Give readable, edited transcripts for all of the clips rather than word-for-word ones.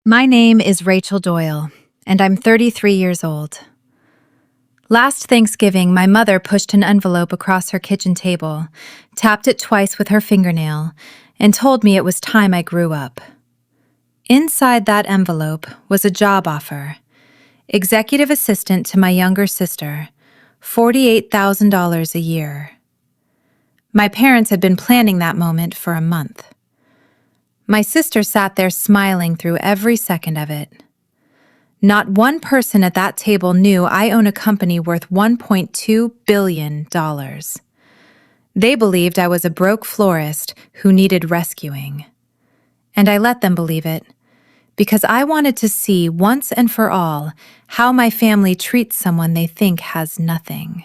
My name is Rachel Doyle, and I'm 33 years old. Last Thanksgiving, my mother pushed an envelope across her kitchen table, tapped it twice with her fingernail, and told me it was time I grew up. Inside that envelope was a job offer. Executive assistant to my younger sister, $48,000 a year. My parents had been planning that moment for a month. My sister sat there smiling through every second of it. Not one person at that table knew I own a company worth $1.2 billion. They believed I was a broke florist who needed rescuing. And I let them believe it, because I wanted to see once and for all how my family treats someone they think has nothing.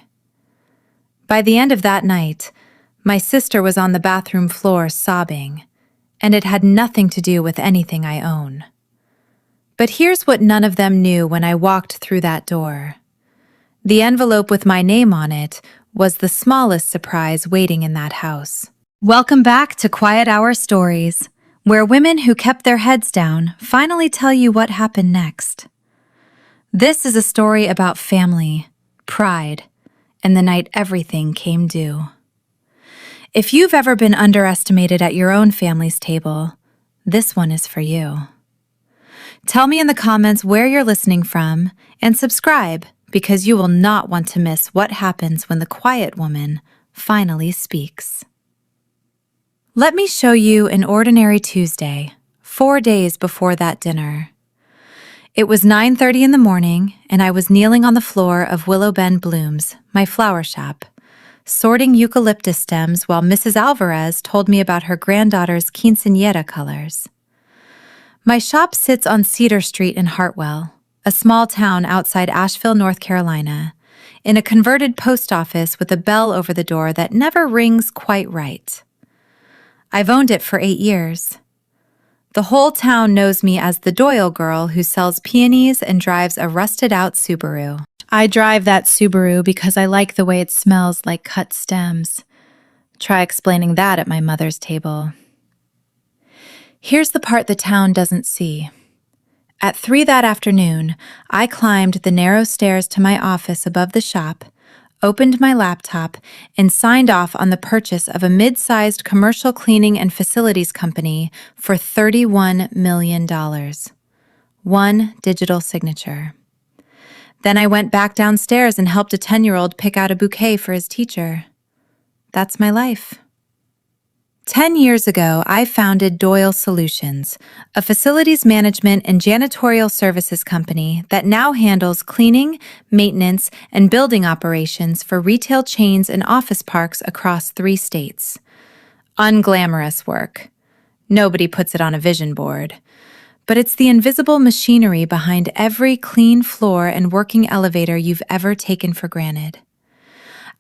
By the end of that night, my sister was on the bathroom floor sobbing, and it had nothing to do with anything I own. But here's what none of them knew when I walked through that door. The envelope with my name on it was the smallest surprise waiting in that house. Welcome back to Quiet Hour Stories, where women who kept their heads down finally tell you what happened next. This is a story about family, pride, and the night everything came due. If you've ever been underestimated at your own family's table, this one is for you. Tell me in the comments where you're listening from and subscribe, because you will not want to miss what happens when the quiet woman finally speaks. Let me show you an ordinary Tuesday, 4 days before that dinner. It was 9:30 in the morning, and I was kneeling on the floor of Willow Bend Blooms, my flower shop, sorting eucalyptus stems while Mrs. Alvarez told me about her granddaughter's quinceañera colors. My shop sits on Cedar Street in Hartwell, a small town outside Asheville, North Carolina, in a converted post office with a bell over the door that never rings quite right. I've owned it for 8 years. The whole town knows me as the Doyle girl who sells peonies and drives a rusted-out Subaru. I drive that Subaru because I like the way it smells like cut stems. Try explaining that at my mother's table. Here's the part the town doesn't see. At 3 that afternoon, I climbed the narrow stairs to my office above the shop, opened my laptop, and signed off on the purchase of a mid-sized commercial cleaning and facilities company for $31 million. One digital signature. Then I went back downstairs and helped a 10-year-old pick out a bouquet for his teacher. That's my life. 10 years ago, I founded Doyle Solutions, a facilities management and janitorial services company that now handles cleaning, maintenance, and building operations for retail chains and office parks across 3 states. Unglamorous work. Nobody puts it on a vision board. But it's the invisible machinery behind every clean floor and working elevator you've ever taken for granted.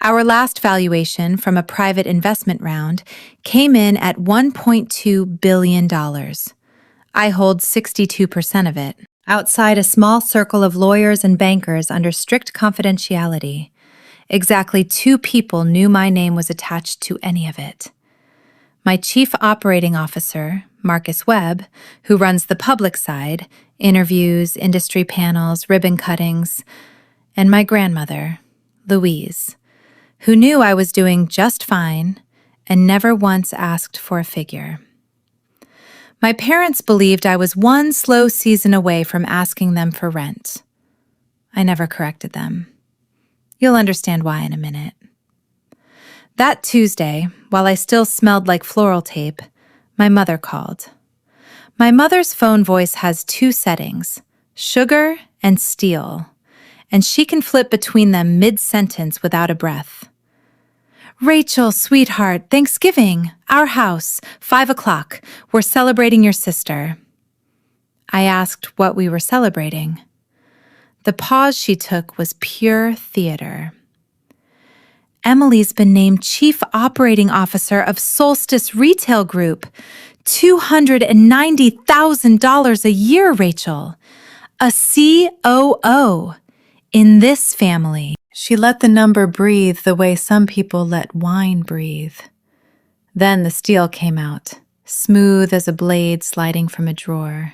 Our last valuation from a private investment round came in at $1.2 billion. I hold 62% of it, outside a small circle of lawyers and bankers under strict confidentiality. Exactly 2 people knew my name was attached to any of it. My chief operating officer, Marcus Webb, who runs the public side, interviews, industry panels, ribbon cuttings, and my grandmother, Louise, who knew I was doing just fine and never once asked for a figure. My parents believed I was 1 slow season away from asking them for rent. I never corrected them. You'll understand why in a minute. That Tuesday, while I still smelled like floral tape, my mother called. My mother's phone voice has 2 settings, sugar and steel, and she can flip between them mid-sentence without a breath. Rachel, sweetheart, Thanksgiving, our house, 5 o'clock. We're celebrating your sister. I asked what we were celebrating. The pause she took was pure theater. Emily's been named Chief Operating Officer of Solstice Retail Group. $290,000 a year, Rachel. A COO in this family. She let the number breathe the way some people let wine breathe. Then the steel came out, smooth as a blade sliding from a drawer.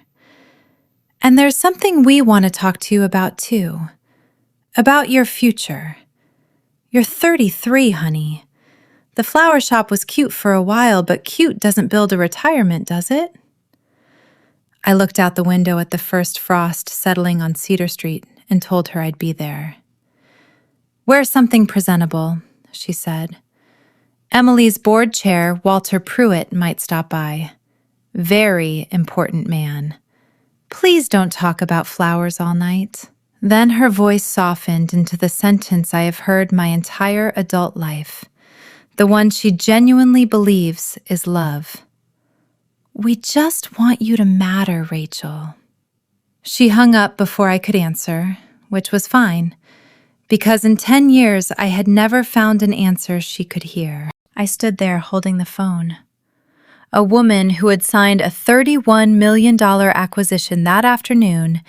And there's something we want to talk to you about, too. About your future. You're 33, honey. The flower shop was cute for a while, but cute doesn't build a retirement, does it? I looked out the window at the first frost settling on Cedar Street and told her I'd be there. Wear something presentable, she said. Emily's board chair, Walter Pruitt, might stop by. Very important man. Please don't talk about flowers all night. Then her voice softened into the sentence I have heard my entire adult life, the one she genuinely believes is love. We just want you to matter, Rachel. She hung up before I could answer, which was fine, because in 10 years I had never found an answer she could hear. I stood there holding the phone. A woman who had signed a $31 million acquisition that afternoon,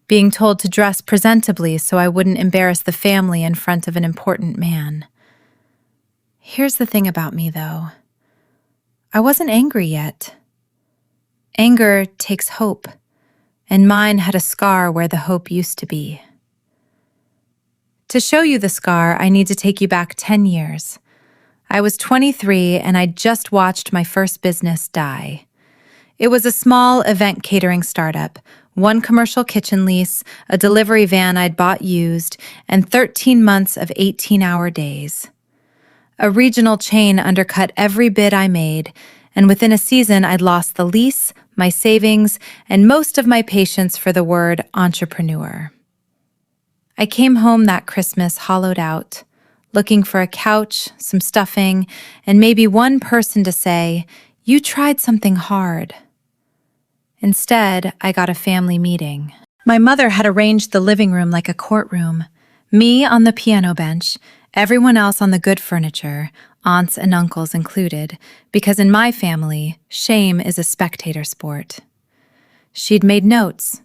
being told to dress presentably so I wouldn't embarrass the family in front of an important man. Here's the thing about me, though. I wasn't angry yet. Anger takes hope, and mine had a scar where the hope used to be. To show you the scar, I need to take you back 10 years. I was 23 and I'd just watched my first business die. It was a small event catering startup, one commercial kitchen lease, a delivery van I'd bought used, and 13 months of 18-hour days. A regional chain undercut every bid I made, and within a season I'd lost the lease, my savings, and most of my patience for the word entrepreneur. I came home that Christmas hollowed out, looking for a couch, some stuffing, and maybe one person to say, "You tried something hard." Instead, I got a family meeting. My mother had arranged the living room like a courtroom, me on the piano bench, everyone else on the good furniture, aunts and uncles included, because in my family, shame is a spectator sport. She'd made notes.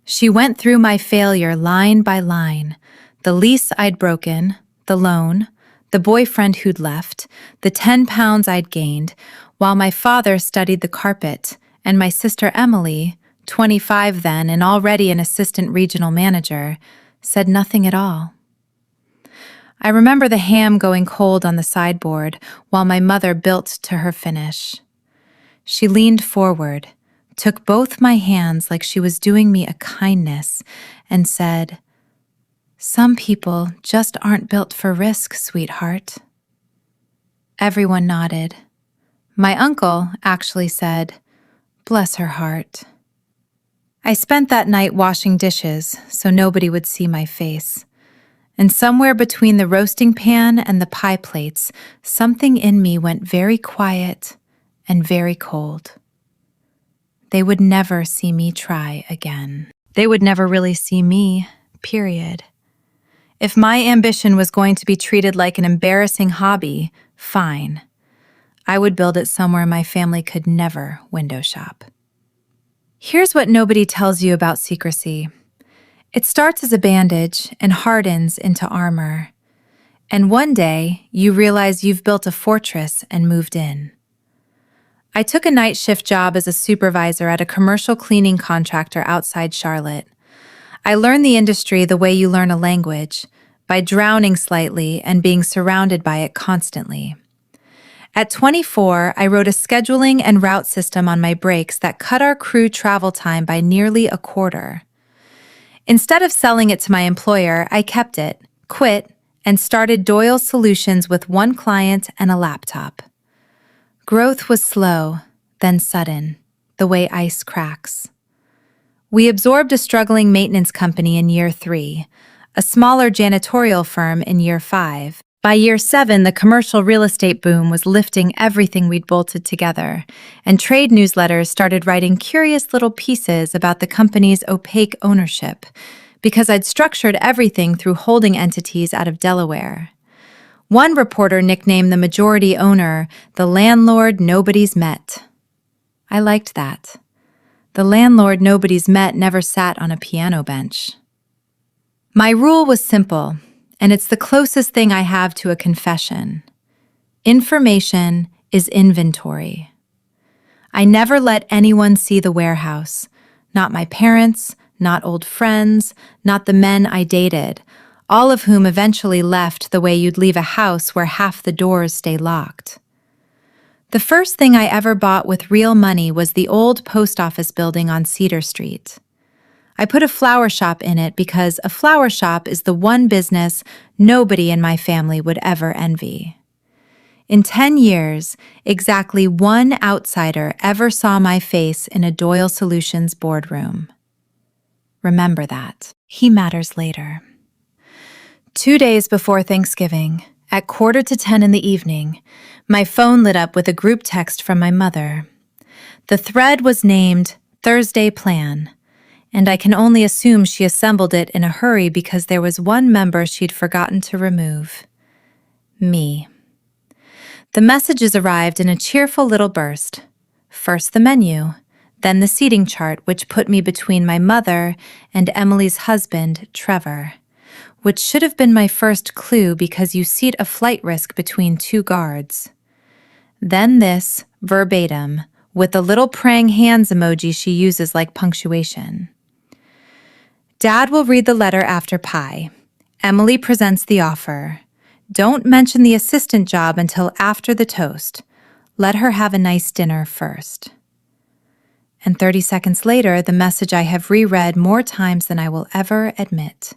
She went through my failure line by line, the lease I'd broken, the loan, the boyfriend who'd left, the 10 pounds I'd gained, while my father studied the carpet, and my sister Emily, 25 then and already an assistant regional manager, said nothing at all. I remember the ham going cold on the sideboard while my mother built to her finish. She leaned forward, took both my hands like she was doing me a kindness, and said, "Some people just aren't built for risk, sweetheart." Everyone nodded. My uncle actually said, "Bless her heart." I spent that night washing dishes so nobody would see my face. And somewhere between the roasting pan and the pie plates, something in me went very quiet and very cold. They would never see me try again. They would never really see me, period. If my ambition was going to be treated like an embarrassing hobby, fine. I would build it somewhere my family could never window shop. Here's what nobody tells you about secrecy. It starts as a bandage and hardens into armor. And one day, you realize you've built a fortress and moved in. I took a night shift job as a supervisor at a commercial cleaning contractor outside Charlotte. I learned the industry the way you learn a language, by drowning slightly and being surrounded by it constantly. At 24, I wrote a scheduling and route system on my breaks that cut our crew travel time by nearly a quarter. Instead of selling it to my employer, I kept it, quit, and started Doyle Solutions with one client and a laptop. Growth was slow, then sudden, the way ice cracks. We absorbed a struggling maintenance company in year 3, a smaller janitorial firm in year 5. By year 7, the commercial real estate boom was lifting everything we'd bolted together, and trade newsletters started writing curious little pieces about the company's opaque ownership, because I'd structured everything through holding entities out of Delaware. One reporter nicknamed the majority owner the landlord nobody's met. I liked that. The landlord nobody's met never sat on a piano bench. My rule was simple, and it's the closest thing I have to a confession. Information is inventory. I never let anyone see the warehouse, Not my parents, not old friends, not the men I dated, all of whom eventually left the way you'd leave a house where half the doors stay locked. The first thing I ever bought with real money was the old post office building on Cedar Street. I put a flower shop in it because a flower shop is the one business nobody in my family would ever envy. In 10 years, exactly one outsider ever saw my face in a Doyle Solutions boardroom. Remember that. He matters later. 2 days before Thanksgiving, at 9:45 in the evening, my phone lit up with a group text from my mother. The thread was named Thursday Plan, and I can only assume she assembled it in a hurry because there was one member she'd forgotten to remove. Me. The messages arrived in a cheerful little burst. First the menu, then the seating chart, which put me between my mother and Emily's husband, Trevor, which should have been my first clue because you seat a flight risk between two guards. Then this, verbatim, with the little praying hands emoji she uses like punctuation. Dad will read the letter after pie. Emily presents the offer. Don't mention the assistant job until after the toast. Let her have a nice dinner first. And 30 seconds later, the message I have reread more times than I will ever admit.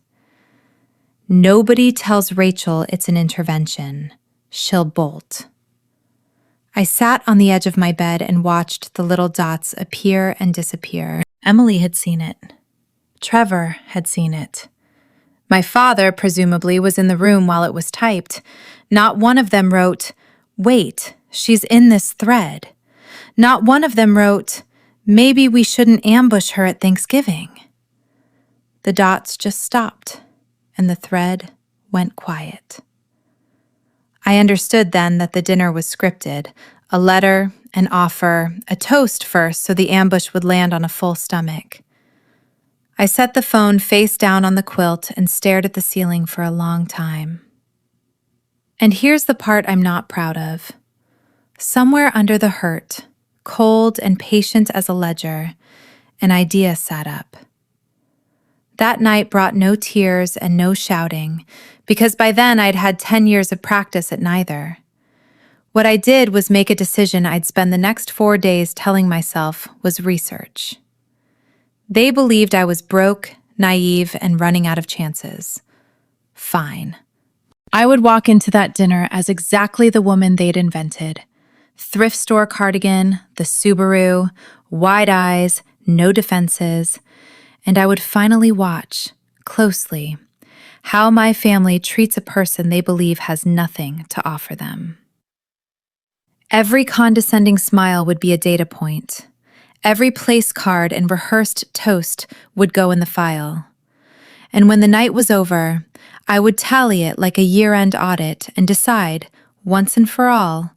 Nobody tells Rachel it's an intervention. She'll bolt. I sat on the edge of my bed and watched the little dots appear and disappear. Emily had seen it. Trevor had seen it. My father, presumably, was in the room while it was typed. Not one of them wrote, "Wait, she's in this thread." Not one of them wrote, "Maybe we shouldn't ambush her at Thanksgiving." The dots just stopped, and the thread went quiet. I understood then that the dinner was scripted, a letter, an offer, a toast first so the ambush would land on a full stomach. I set the phone face down on the quilt and stared at the ceiling for a long time. And here's the part I'm not proud of. Somewhere under the hurt, cold and patient as a ledger, an idea sat up. That night brought no tears and no shouting, because by then I'd had 10 years of practice at neither. What I did was make a decision I'd spend the next 4 days telling myself was research. They believed I was broke, naive, and running out of chances. Fine. I would walk into that dinner as exactly the woman they'd invented. Thrift store cardigan, the Subaru, wide eyes, no defenses, and I would finally watch, closely, how my family treats a person they believe has nothing to offer them. Every condescending smile would be a data point. Every place card and rehearsed toast would go in the file. And when the night was over, I would tally it like a year-end audit and decide, once and for all,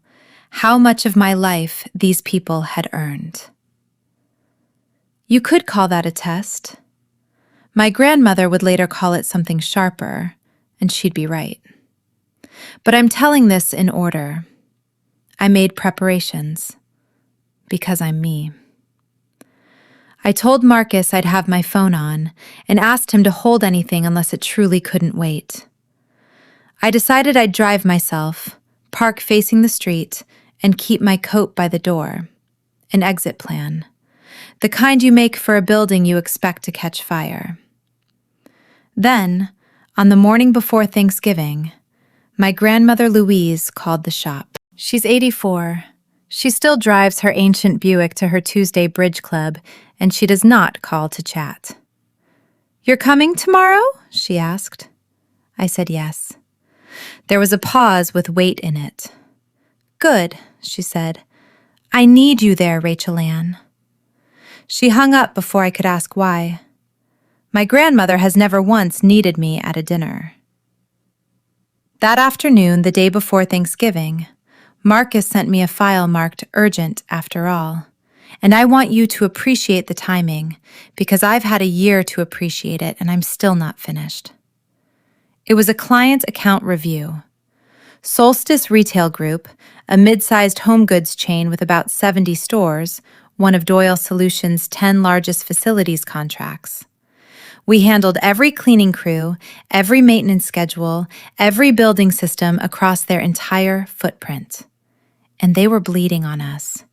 how much of my life these people had earned. You could call that a test. My grandmother would later call it something sharper, and she'd be right. But I'm telling this in order. I made preparations, because I'm me. I told Marcus I'd have my phone on and asked him to hold anything unless it truly couldn't wait. I decided I'd drive myself, park facing the street, and keep my coat by the door. An exit plan. The kind you make for a building you expect to catch fire. Then, on the morning before Thanksgiving, my grandmother Louise called the shop. She's 84. She still drives her ancient Buick to her Tuesday bridge club, and she does not call to chat. "You're coming tomorrow?" she asked. I said yes. There was a pause with weight in it. "Good," she said. "I need you there, Rachel Ann." She hung up before I could ask why. My grandmother has never once needed me at a dinner. That afternoon, the day before Thanksgiving, Marcus sent me a file marked urgent after all. And I want you to appreciate the timing, because I've had a year to appreciate it and I'm still not finished. It was a client account review. Solstice Retail Group, a mid-sized home goods chain with about 70 stores, one of Doyle Solutions' 10 largest facilities contracts. We handled every cleaning crew, every maintenance schedule, every building system across their entire footprint. And they were bleeding on us.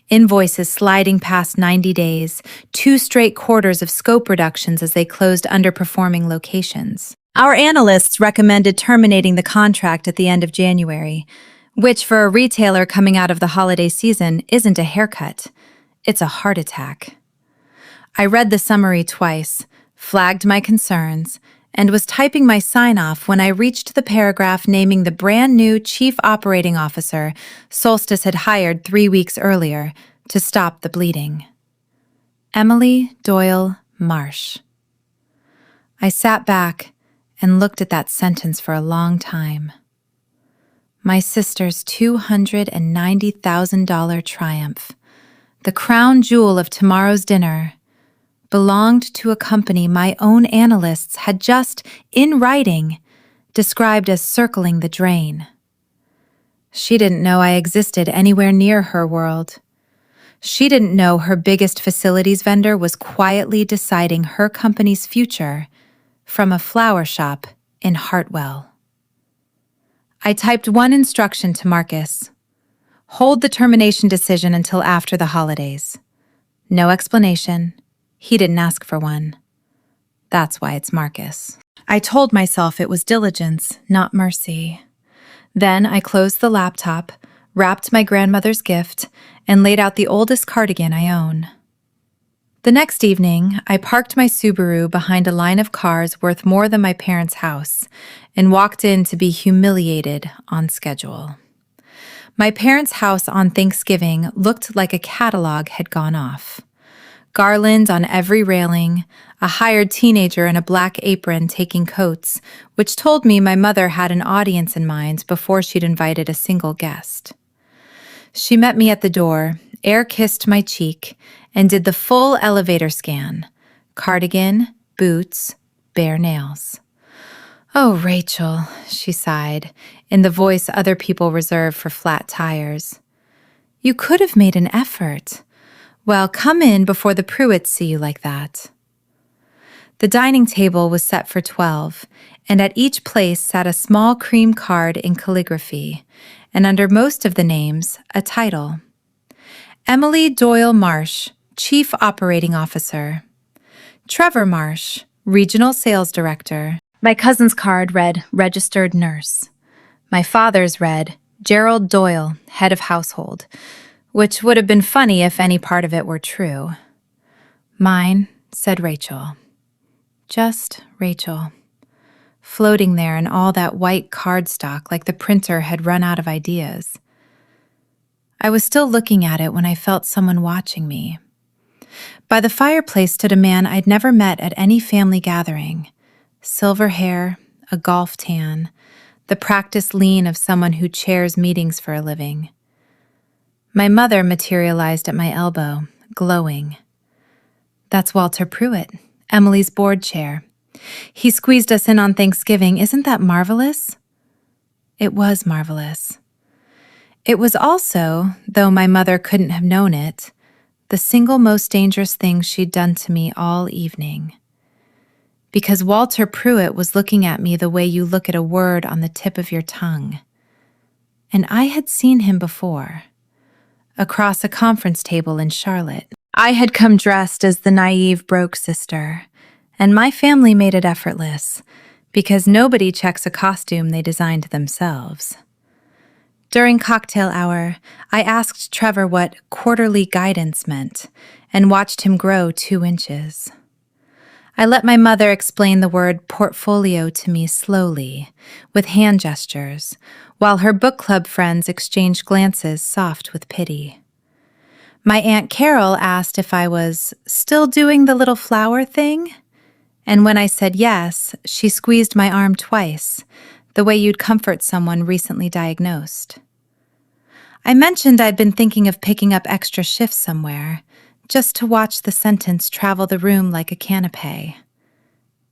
Invoices sliding past 90 days, 2 straight quarters of scope reductions as they closed underperforming locations. Our analysts recommended terminating the contract at the end of January, which for a retailer coming out of the holiday season isn't a haircut, it's a heart attack. I read the summary twice, flagged my concerns, and was typing my sign-off when I reached the paragraph naming the brand new Chief Operating Officer Solstice had hired 3 weeks earlier to stop the bleeding. Emily Doyle Marsh. I sat back and looked at that sentence for a long time. My sister's $290,000 triumph, the crown jewel of tomorrow's dinner, belonged to a company my own analysts had just, in writing, described as circling the drain. She didn't know I existed anywhere near her world. She didn't know her biggest facilities vendor was quietly deciding her company's future from a flower shop in Hartwell. I typed one instruction to Marcus. Hold the termination decision until after the holidays. No explanation. He didn't ask for one. That's why it's Marcus. I told myself it was diligence, not mercy. Then I closed the laptop, wrapped my grandmother's gift, and laid out the oldest cardigan I own. The next evening, I parked my Subaru behind a line of cars worth more than my parents' house and walked in to be humiliated on schedule. My parents' house on Thanksgiving looked like a catalog had gone off. Garlands on every railing, a hired teenager in a black apron taking coats, which told me my mother had an audience in mind before she'd invited a single guest. She met me at the door, air-kissed my cheek, and did the full elevator scan. Cardigan, boots, bare nails. "Oh, Rachel," she sighed, in the voice other people reserve for flat tires. "You could have made an effort. Well, come in before the Pruitts see you like that." The dining table was set for 12, and at each place sat a small cream card in calligraphy, and under most of the names, a title. Emily Doyle Marsh, Chief Operating Officer. Trevor Marsh, Regional Sales Director. My cousin's card read Registered Nurse. My father's read Gerald Doyle, Head of Household, which would have been funny if any part of it were true. Mine said Rachel. Just Rachel. Floating there in all that white cardstock like the printer had run out of ideas. I was still looking at it when I felt someone watching me. By the fireplace stood a man I'd never met at any family gathering. Silver hair, a golf tan, the practiced lean of someone who chairs meetings for a living. My mother materialized at my elbow, glowing. "That's Walter Pruitt, Emily's board chair. He squeezed us in on Thanksgiving. Isn't that marvelous?" It was marvelous. It was also, though my mother couldn't have known it, the single most dangerous thing she'd done to me all evening. Because Walter Pruitt was looking at me the way you look at a word on the tip of your tongue. And I had seen him before. Across a conference table in Charlotte. I had come dressed as the naive broke sister, and my family made it effortless, because nobody checks a costume they designed themselves. During cocktail hour, I asked Trevor what quarterly guidance meant, and watched him grow 2 inches. I let my mother explain the word portfolio to me slowly, with hand gestures, while her book club friends exchanged glances soft with pity. My Aunt Carol asked if I was still doing the little flower thing, and when I said yes, she squeezed my arm twice, the way you'd comfort someone recently diagnosed. I mentioned I'd been thinking of picking up extra shifts somewhere, just to watch the sentence travel the room like a canapé.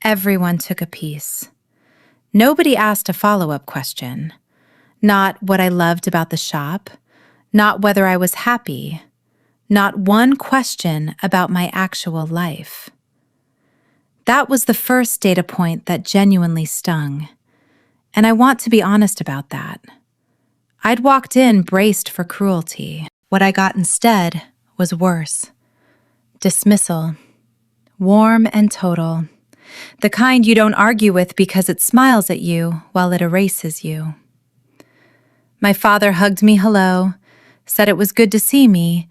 Everyone took a piece. Nobody asked a follow-up question. Not what I loved about the shop, not whether I was happy, Not one question about my actual life. That was the first data point that genuinely stung, and I want to be honest about that. I'd walked in braced for cruelty. What I got instead was worse. Dismissal. Warm and total. The kind you don't argue with because it smiles at you while it erases you. My father hugged me hello, said it was good to see me,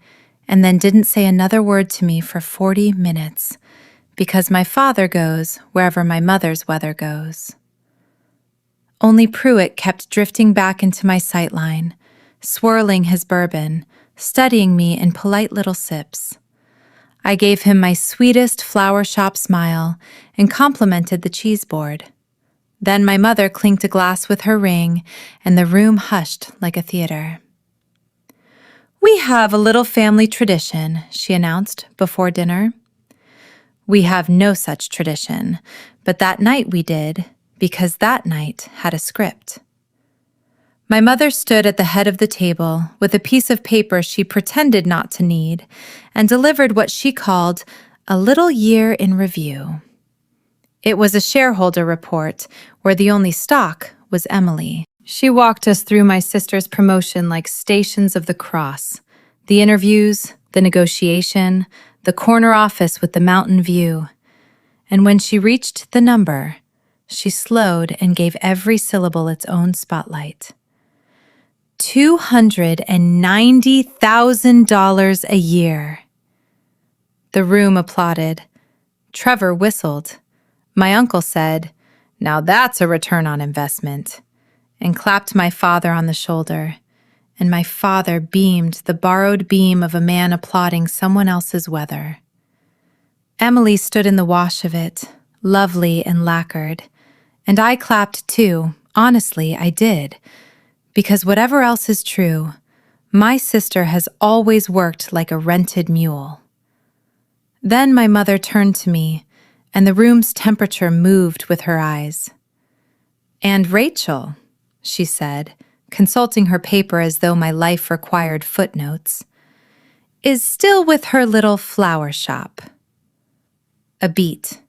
and then didn't say another word to me for 40 minutes, because my father goes wherever my mother's weather goes. Only Pruitt kept drifting back into my sightline, swirling his bourbon, studying me in polite little sips. I gave him my sweetest flower shop smile and complimented the cheese board. Then my mother clinked a glass with her ring, and the room hushed like a theater. "We have a little family tradition," she announced before dinner. We have no such tradition, but that night we did, because that night had a script. My mother stood at the head of the table with a piece of paper she pretended not to need and delivered what she called a little year in review. It was a shareholder report where the only stock was Emily. She walked us through my sister's promotion like stations of the cross, the interviews, the negotiation, the corner office with the mountain view. And when she reached the number, she slowed and gave every syllable its own spotlight. $290,000 a year. The room applauded. Trevor whistled. My uncle said, "Now that's a return on investment," and clapped my father on the shoulder. And my father beamed the borrowed beam of a man applauding someone else's weather. Emily stood in the wash of it, lovely and lacquered, and I clapped too. Honestly, I did, because whatever else is true, my sister has always worked like a rented mule. Then my mother turned to me, and the room's temperature moved with her eyes. "And Rachel," she said, consulting her paper as though my life required footnotes, "is still with her little flower shop." A beat,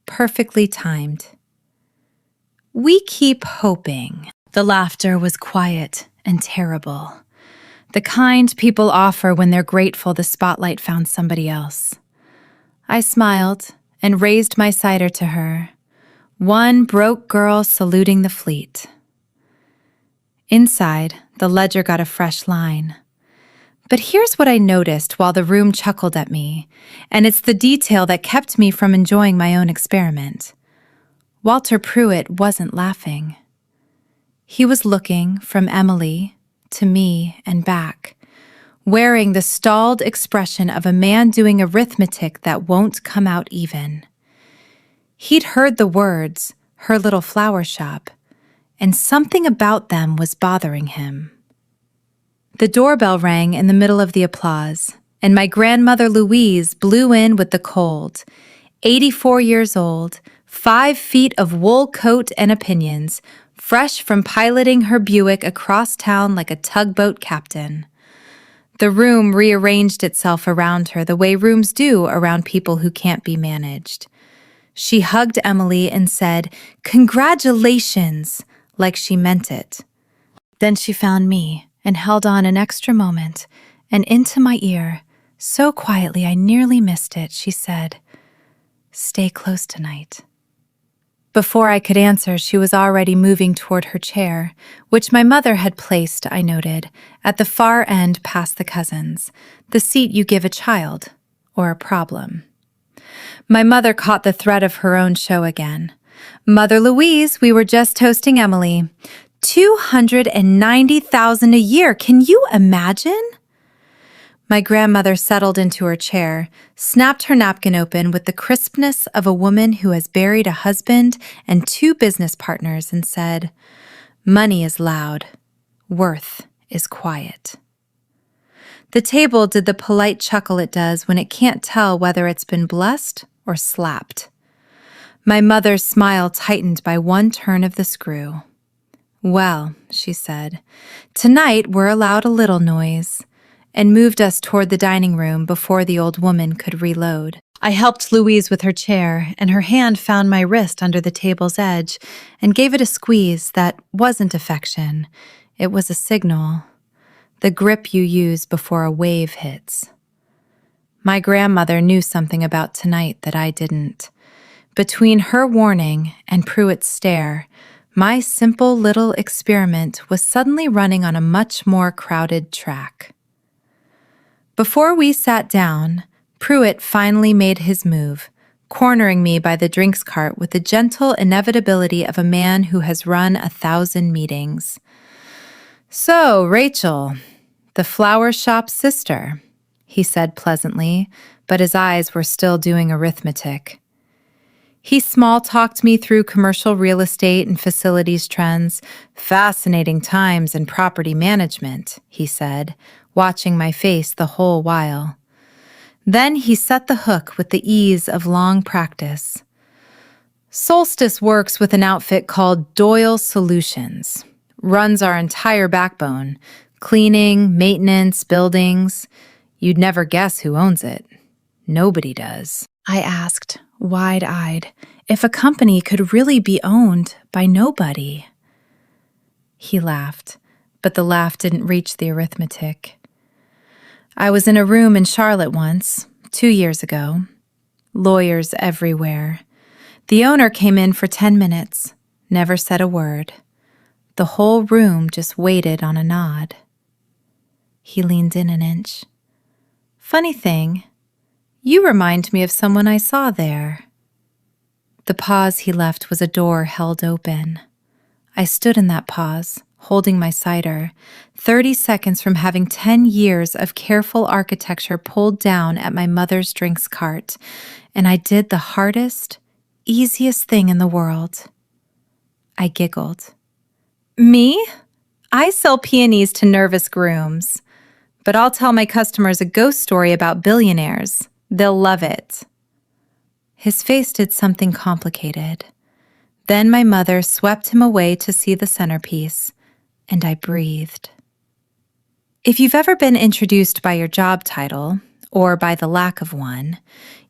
perfectly timed. "We keep hoping." The laughter was quiet and terrible, the kind people offer when they're grateful the spotlight found somebody else. I smiled and raised my cider to her, one broke girl saluting the fleet. Inside, the ledger got a fresh line. But here's what I noticed while the room chuckled at me, and it's the detail that kept me from enjoying my own experiment. Walter Pruitt wasn't laughing. He was looking from Emily to me and back, wearing the stalled expression of a man doing arithmetic that won't come out even. He'd heard the words, her little flower shop, and something about them was bothering him. The doorbell rang in the middle of the applause, and my grandmother Louise blew in with the cold. 84 years old, 5 feet of wool coat and opinions, fresh from piloting her Buick across town like a tugboat captain. The room rearranged itself around her the way rooms do around people who can't be managed. She hugged Emily and said, "Congratulations," like she meant it. Then she found me and held on an extra moment, and into my ear, so quietly I nearly missed it, she said, "Stay close tonight." Before I could answer, she was already moving toward her chair, which my mother had placed, I noted, at the far end past the cousins, the seat you give a child or a problem. My mother caught the thread of her own show again. "Mother Louise, we were just toasting Emily. 290,000 a year, can you imagine?" My grandmother settled into her chair, snapped her napkin open with the crispness of a woman who has buried a husband and 2 business partners, and said, "Money is loud. Worth is quiet." The table did the polite chuckle it does when it can't tell whether it's been blessed or slapped. My mother's smile tightened by one turn of the screw. "Well," she said, "tonight we're allowed a little noise. and moved us toward the dining room before the old woman could reload. I helped Louise with her chair, and her hand found my wrist under the table's edge and gave it a squeeze that wasn't affection. It was a signal, the grip you use before a wave hits. My grandmother knew something about tonight that I didn't. Between her warning and Pruitt's stare, my simple little experiment was suddenly running on a much more crowded track. Before we sat down, Pruitt finally made his move, cornering me by the drinks cart with the gentle inevitability of a man who has run 1,000 meetings. "So, Rachel, the flower shop sister," he said pleasantly, but his eyes were still doing arithmetic. He small-talked me through commercial real estate and facilities trends. "Fascinating times in property management," he said, watching my face the whole while. Then he set the hook with the ease of long practice. "Solstice works with an outfit called Doyle Solutions. Runs our entire backbone. Cleaning, maintenance, buildings. You'd never guess who owns it. Nobody does." I asked, wide-eyed, if a company could really be owned by nobody. He laughed, but the laugh didn't reach the arithmetic. "I was in a room in Charlotte once, 2 years ago. Lawyers everywhere. The owner came in for 10 minutes, never said a word. The whole room just waited on a nod." He leaned in an inch. "Funny thing, you remind me of someone I saw there." The pause he left was a door held open. I stood in that pause, holding my cider, 30 seconds from having 10 years of careful architecture pulled down at my mother's drinks cart, and I did the hardest, easiest thing in the world. I giggled. "Me? I sell peonies to nervous grooms. But I'll tell my customers a ghost story about billionaires. They'll love it." His face did something complicated. Then my mother swept him away to see the centerpiece, and I breathed. If you've ever been introduced by your job title, or by the lack of one,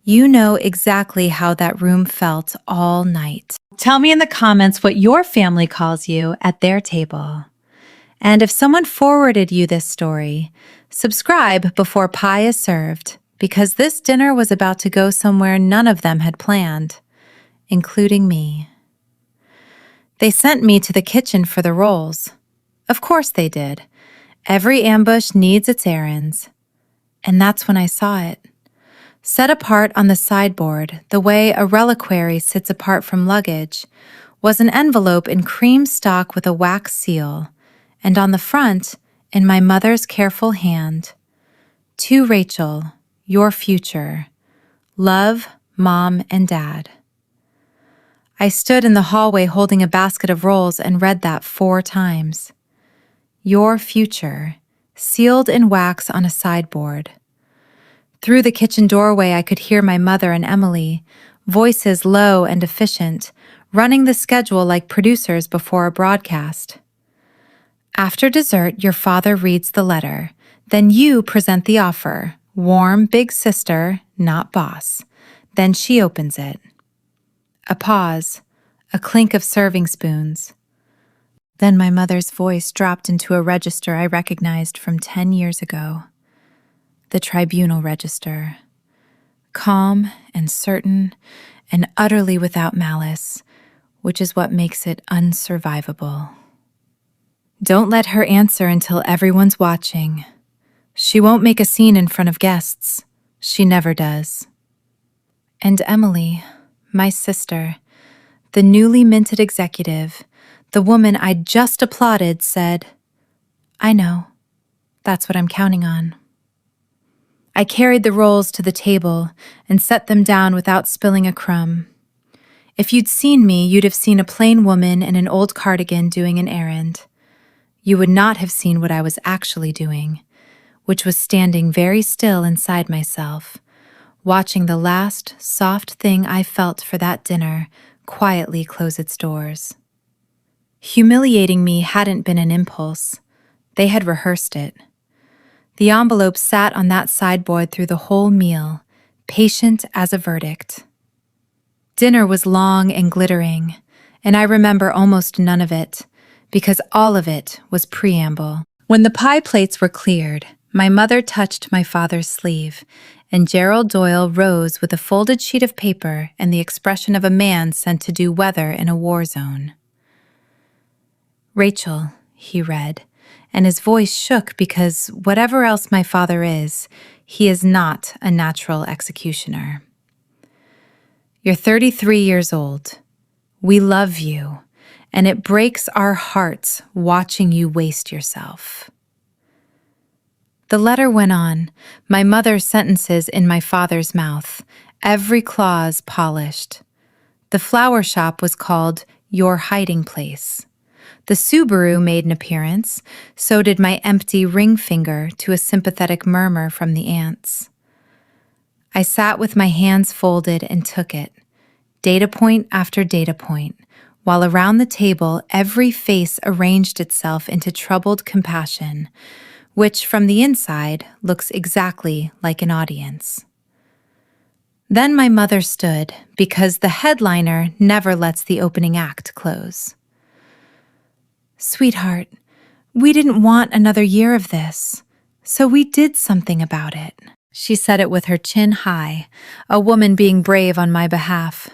you know exactly how that room felt all night. Tell me in the comments what your family calls you at their table. And if someone forwarded you this story, subscribe before pie is served, because this dinner was about to go somewhere none of them had planned, including me. They sent me to the kitchen for the rolls. Of course they did. Every ambush needs its errands. And that's when I saw it. Set apart on the sideboard, the way a reliquary sits apart from luggage, was an envelope in cream stock with a wax seal, and on the front, in my mother's careful hand, "To Rachel, your future. Love, Mom and Dad." I stood in the hallway holding a basket of rolls and read that 4 times. Your future, sealed in wax on a sideboard. Through the kitchen doorway, I could hear my mother and Emily, voices low and efficient, running the schedule like producers before a broadcast. "After dessert, your father reads the letter. Then you present the offer. Warm big sister, not boss. Then she opens it." A pause, a clink of serving spoons. Then my mother's voice dropped into a register I recognized from 10 years ago. The tribunal register. Calm and certain and utterly without malice, which is what makes it unsurvivable. "Don't let her answer until everyone's watching. She won't make a scene in front of guests. She never does." And Emily, my sister, the newly minted executive, the woman I'd just applauded, said, "I know. That's what I'm counting on." I carried the rolls to the table and set them down without spilling a crumb. If you'd seen me, you'd have seen a plain woman in an old cardigan doing an errand. You would not have seen what I was actually doing, which was standing very still inside myself, watching the last soft thing I felt for that dinner quietly close its doors. Humiliating me hadn't been an impulse. They had rehearsed it. The envelope sat on that sideboard through the whole meal, patient as a verdict. Dinner was long and glittering, and I remember almost none of it, because all of it was preamble. When the pie plates were cleared, my mother touched my father's sleeve, and Gerald Doyle rose with a folded sheet of paper and the expression of a man sent to do weather in a war zone. "Rachel," he read, and his voice shook because whatever else my father is, he is not a natural executioner. "You're 33 years old. We love you, and it breaks our hearts watching you waste yourself." The letter went on, my mother's sentences in my father's mouth, every clause polished. The flower shop was called Your Hiding Place. The Subaru made an appearance, so did my empty ring finger to a sympathetic murmur from the ants. I sat with my hands folded and took it, data point after data point, while around the table every face arranged itself into troubled compassion, which from the inside looks exactly like an audience. Then my mother stood, because the headliner never lets the opening act close. "Sweetheart, we didn't want another year of this, so we did something about it." She said it with her chin high, a woman being brave on my behalf.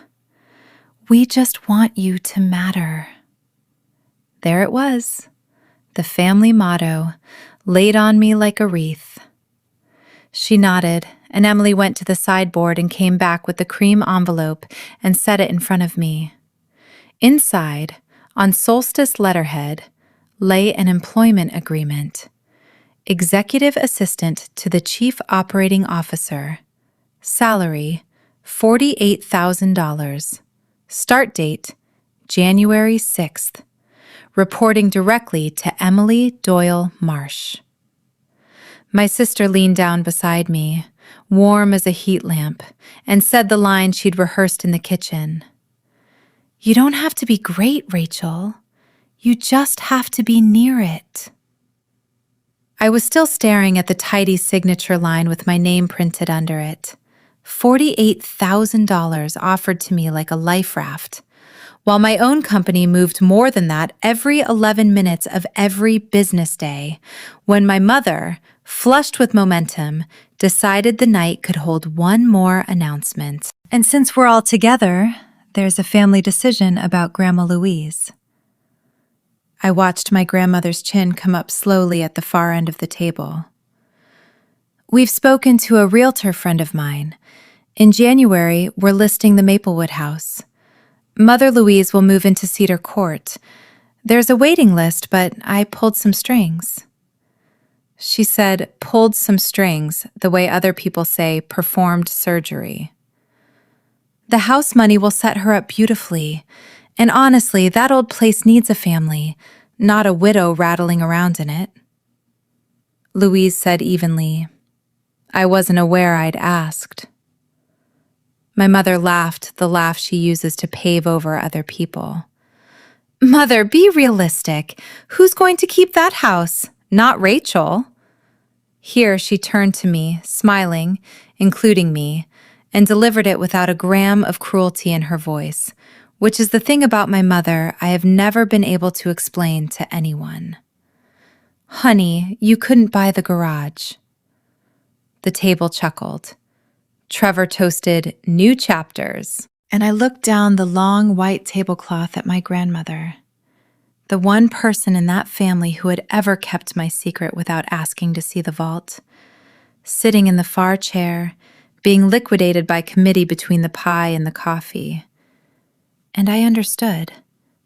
"We just want you to matter." There it was, the family motto, laid on me like a wreath. She nodded, and Emily went to the sideboard and came back with the cream envelope and set it in front of me. Inside, on solstice letterhead, lay an employment agreement. Executive Assistant to the Chief Operating Officer. Salary, $48,000. Start date, January 6th. Reporting directly to Emily Doyle Marsh. My sister leaned down beside me, warm as a heat lamp, and said the line she'd rehearsed in the kitchen. "You don't have to be great, Rachel. You just have to be near it." I was still staring at the tidy signature line with my name printed under it. $48,000 offered to me like a life raft, while my own company moved more than that every 11 minutes of every business day, when my mother, flushed with momentum, decided the night could hold one more announcement. And since we're all together, there's a family decision about Grandma Louise. I watched my grandmother's chin come up slowly at the far end of the table. "We've spoken to a realtor friend of mine. In January, we're listing the Maplewood house. Mother Louise will move into Cedar Court. There's a waiting list, but I pulled some strings." She said, "pulled some strings," the way other people say, "performed surgery." "The house money will set her up beautifully. And honestly, that old place needs a family, not a widow rattling around in it." Louise said evenly, "I wasn't aware I'd asked." My mother laughed, the laugh she uses to pave over other people. "Mother, be realistic. Who's going to keep that house? Not Rachel." Here she turned to me, smiling, including me, and delivered it without a gram of cruelty in her voice, which is the thing about my mother I have never been able to explain to anyone. "Honey, you couldn't buy the garage." The table chuckled. Trevor toasted "new chapters," and I looked down the long white tablecloth at my grandmother, the one person in that family who had ever kept my secret without asking to see the vault, sitting in the far chair, being liquidated by committee between the pie and the coffee. And I understood,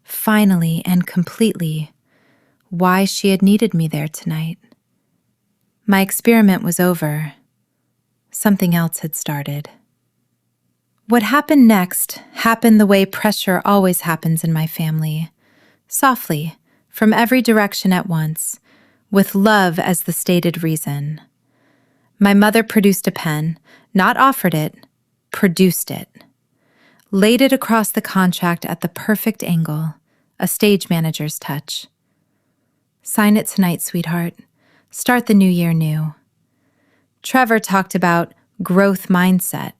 finally and completely, why she had needed me there tonight. My experiment was over. Something else had started. What happened next happened the way pressure always happens in my family, softly, from every direction at once, with love as the stated reason. My mother produced a pen, not offered it, produced it. Laid it across the contract at the perfect angle, a stage manager's touch. "Sign it tonight, sweetheart. Start the new year new. Trevor talked about growth mindset.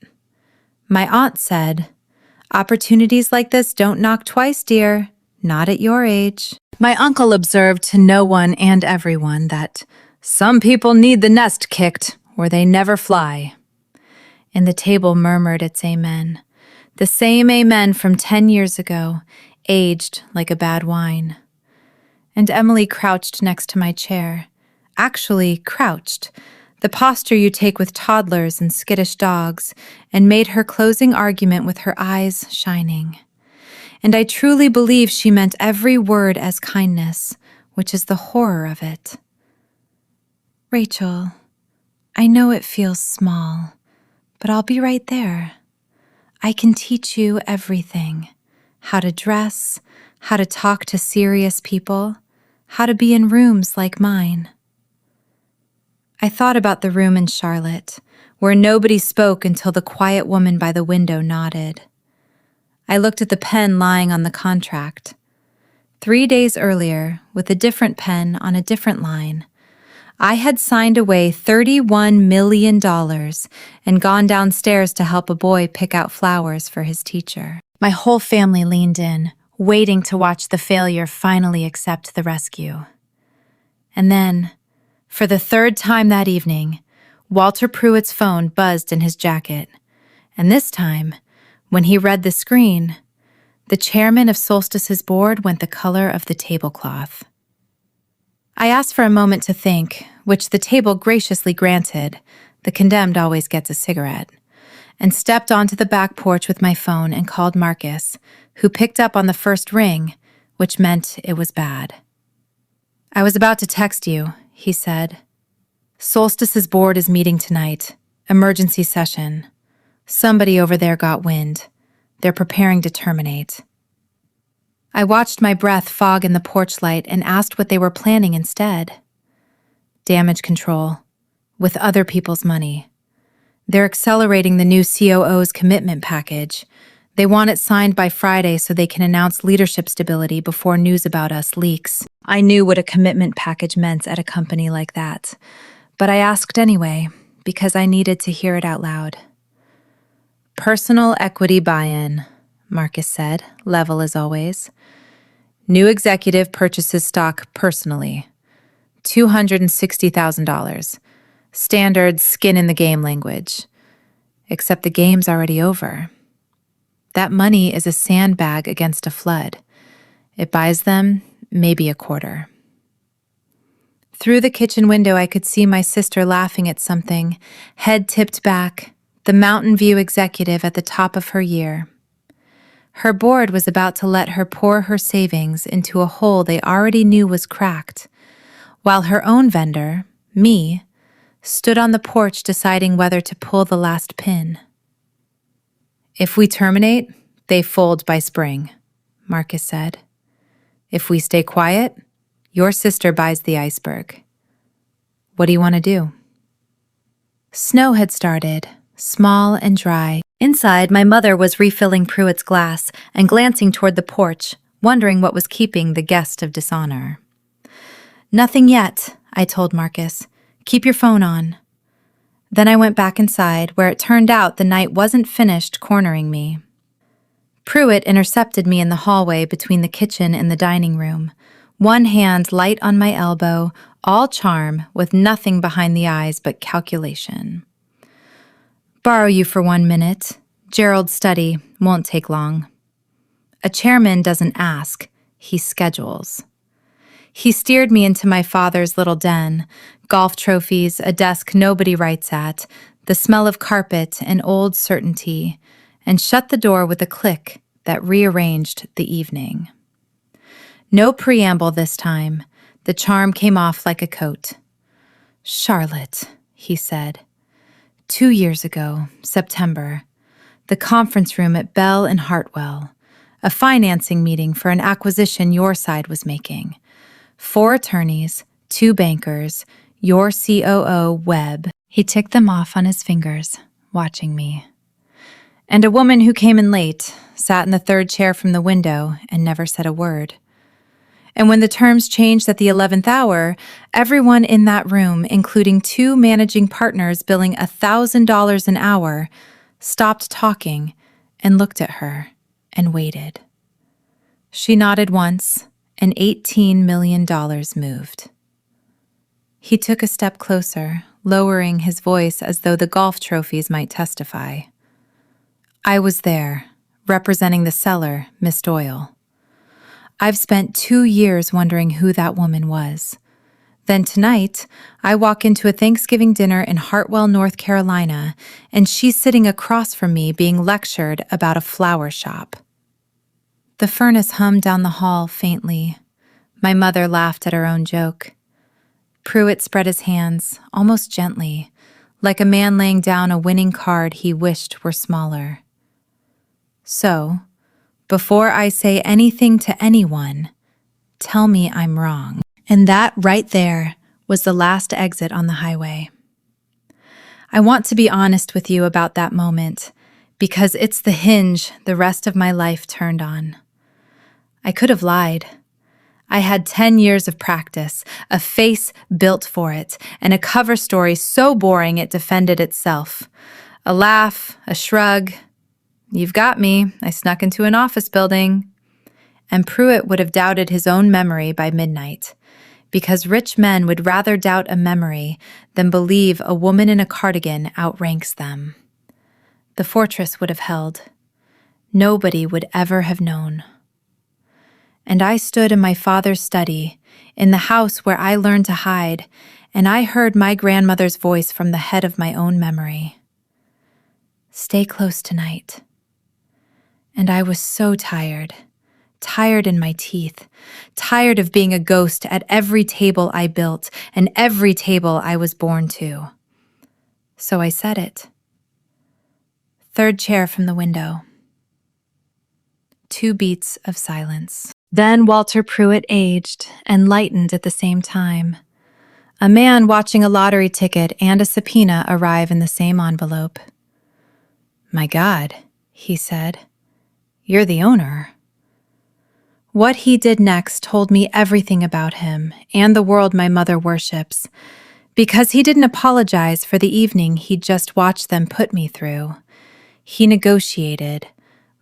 My aunt said, "Opportunities like this don't knock twice, dear. Not at your age." My uncle observed to no one and everyone that some people need the nest kicked or they never fly. And the table murmured its amen. The same amen from 10 years ago, aged like a bad wine. And Emily crouched next to my chair. Actually crouched, the posture you take with toddlers and skittish dogs, and made her closing argument with her eyes shining. And I truly believe she meant every word as kindness, which is the horror of it. "Rachel, I know it feels small, but I'll be right there. I can teach you everything. How to dress, how to talk to serious people, how to be in rooms like mine." I thought about the room in Charlotte, where nobody spoke until the quiet woman by the window nodded. I looked at the pen lying on the contract. 3 days earlier, with a different pen on a different line, I had signed away $31 million and gone downstairs to help a boy pick out flowers for his teacher. My whole family leaned in, waiting to watch the failure finally accept the rescue. And then, for the third time that evening, Walter Pruitt's phone buzzed in his jacket. And this time, when he read the screen, the chairman of Solstice's board went the color of the tablecloth. I asked for a moment to think, which the table graciously granted. The condemned always gets a cigarette. And stepped onto the back porch with my phone and called Marcus, who picked up on the first ring, which meant it was bad. "I was about to text you," he said. "Solstice's board is meeting tonight. Emergency session. Somebody over there got wind. They're preparing to terminate." I watched my breath fog in the porch light and asked what they were planning instead. "Damage control. With other people's money. They're accelerating the new COO's commitment package. They want it signed by Friday so they can announce leadership stability before news about us leaks." I knew what a commitment package meant at a company like that, but I asked anyway, because I needed to hear it out loud. "Personal equity buy-in," Marcus said, level as always. "New executive purchases stock personally. $260,000. Standard skin-in-the-game language. Except the game's already over. That money is a sandbag against a flood. It buys them maybe a quarter." Through the kitchen window, I could see my sister laughing at something, head tipped back, the Mountain View executive at the top of her year. Her board was about to let her pour her savings into a hole they already knew was cracked, while her own vendor, me, stood on the porch deciding whether to pull the last pin. "If we terminate, they fold by spring," Marcus said. "If we stay quiet, your sister buys the iceberg. What do you want to do?" Snow had started, small and dry. Inside, my mother was refilling Pruitt's glass and glancing toward the porch, wondering what was keeping the guest of dishonor. "Nothing yet," I told Marcus. "Keep your phone on." Then I went back inside, where it turned out the night wasn't finished cornering me. Pruitt intercepted me in the hallway between the kitchen and the dining room, one hand light on my elbow, all charm, with nothing behind the eyes but calculation. "Borrow you for 1 minute. Gerald's study won't take long." A chairman doesn't ask, he schedules. He steered me into my father's little den, golf trophies, a desk nobody writes at, the smell of carpet and old certainty, and shut the door with a click that rearranged the evening. No preamble this time. The charm came off like a coat. "Charlotte," he said. 2 years ago, September, the conference room at Bell and Hartwell, a financing meeting for an acquisition your side was making. 4 attorneys, 2 bankers, your COO, Webb." He ticked them off on his fingers, watching me. "And a woman who came in late, sat in the 3rd chair from the window, and never said a word. And when the terms changed at the 11th hour, everyone in that room, including two managing partners billing $1,000 an hour, stopped talking and looked at her and waited. She nodded once, and $18 million moved. He took a step closer, lowering his voice as though the golf trophies might testify. I was there, representing the seller, Miss Doyle. I've spent 2 years wondering who that woman was. Then tonight, I walk into a Thanksgiving dinner in Hartwell, North Carolina, and she's sitting across from me being lectured about a flower shop. The furnace hummed down the hall faintly. My mother laughed at her own joke. Pruitt spread his hands, almost gently, like a man laying down a winning card he wished were smaller. So, before I say anything to anyone, tell me I'm wrong. And that right there was the last exit on the highway. I want to be honest with you about that moment, because it's the hinge the rest of my life turned on. I could have lied. I had 10 years of practice, a face built for it, and a cover story so boring it defended itself. A laugh, a shrug. You've got me. I snuck into an office building. And Pruitt would have doubted his own memory by midnight, because rich men would rather doubt a memory than believe a woman in a cardigan outranks them. The fortress would have held. Nobody would ever have known. And I stood in my father's study, in the house where I learned to hide, and I heard my grandmother's voice from the head of my own memory. Stay close tonight. And I was so tired in my teeth, tired of being a ghost at every table I built and every table I was born to. So I said it. Third chair from the window. 2 beats of silence. Then Walter Pruitt aged and lightened at the same time. A man watching a lottery ticket and a subpoena arrive in the same envelope. My God, he said. You're the owner. What he did next told me everything about him and the world my mother worships, because he didn't apologize for the evening he'd just watched them put me through. He negotiated,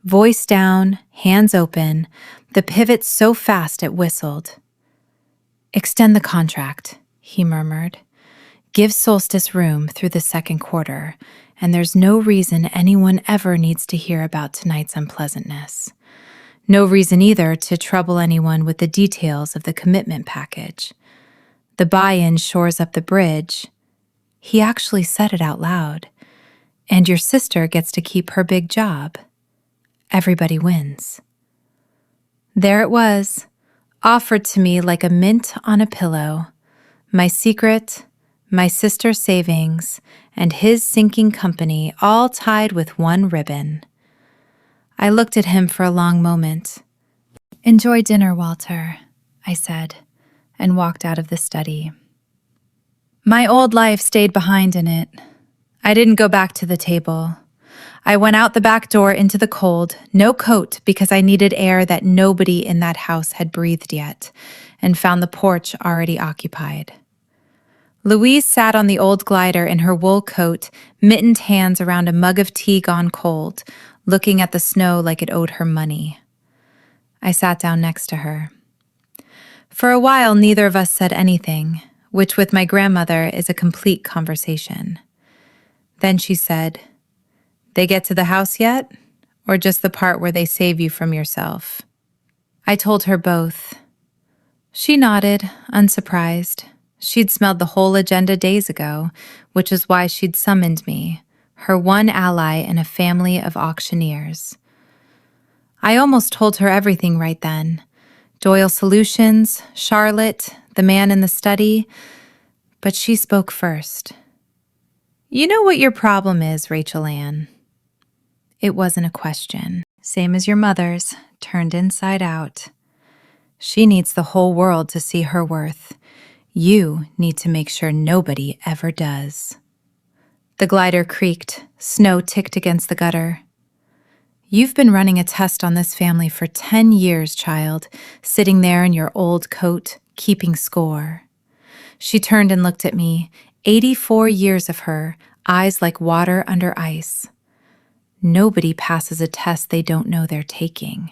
voice down, hands open, the pivot so fast it whistled. Extend the contract, he murmured. Give Solstice room through the second quarter, and there's no reason anyone ever needs to hear about tonight's unpleasantness. No reason either to trouble anyone with the details of the commitment package. The buy-in shores up the bridge. He actually said it out loud. And your sister gets to keep her big job. Everybody wins. There it was, offered to me like a mint on a pillow. My secret, my sister's savings, and his sinking company all tied with one ribbon. I looked at him for a long moment. Enjoy dinner, Walter, I said, and walked out of the study. My old life stayed behind in it. I didn't go back to the table. I went out the back door into the cold, no coat because I needed air that nobody in that house had breathed yet, and found the porch already occupied. Louise sat on the old glider in her wool coat, mittened hands around a mug of tea gone cold, looking at the snow like it owed her money. I sat down next to her. For a while, neither of us said anything, which with my grandmother is a complete conversation. Then she said, They get to the house yet? Or just the part where they save you from yourself? I told her both. She nodded, unsurprised. She'd smelled the whole agenda days ago, which is why she'd summoned me, her one ally in a family of auctioneers. I almost told her everything right then. Doyle Solutions, Charlotte, the man in the study, but she spoke first. You know what your problem is, Rachel Ann? It wasn't a question, same as your mother's, turned inside out. She needs the whole world to see her worth. You need to make sure nobody ever does. The glider creaked, snow ticked against the gutter. You've been running a test on this family for 10 years, child, sitting there in your old coat, keeping score. She turned and looked at me, 84 years of her, eyes like water under ice. Nobody passes a test they don't know they're taking.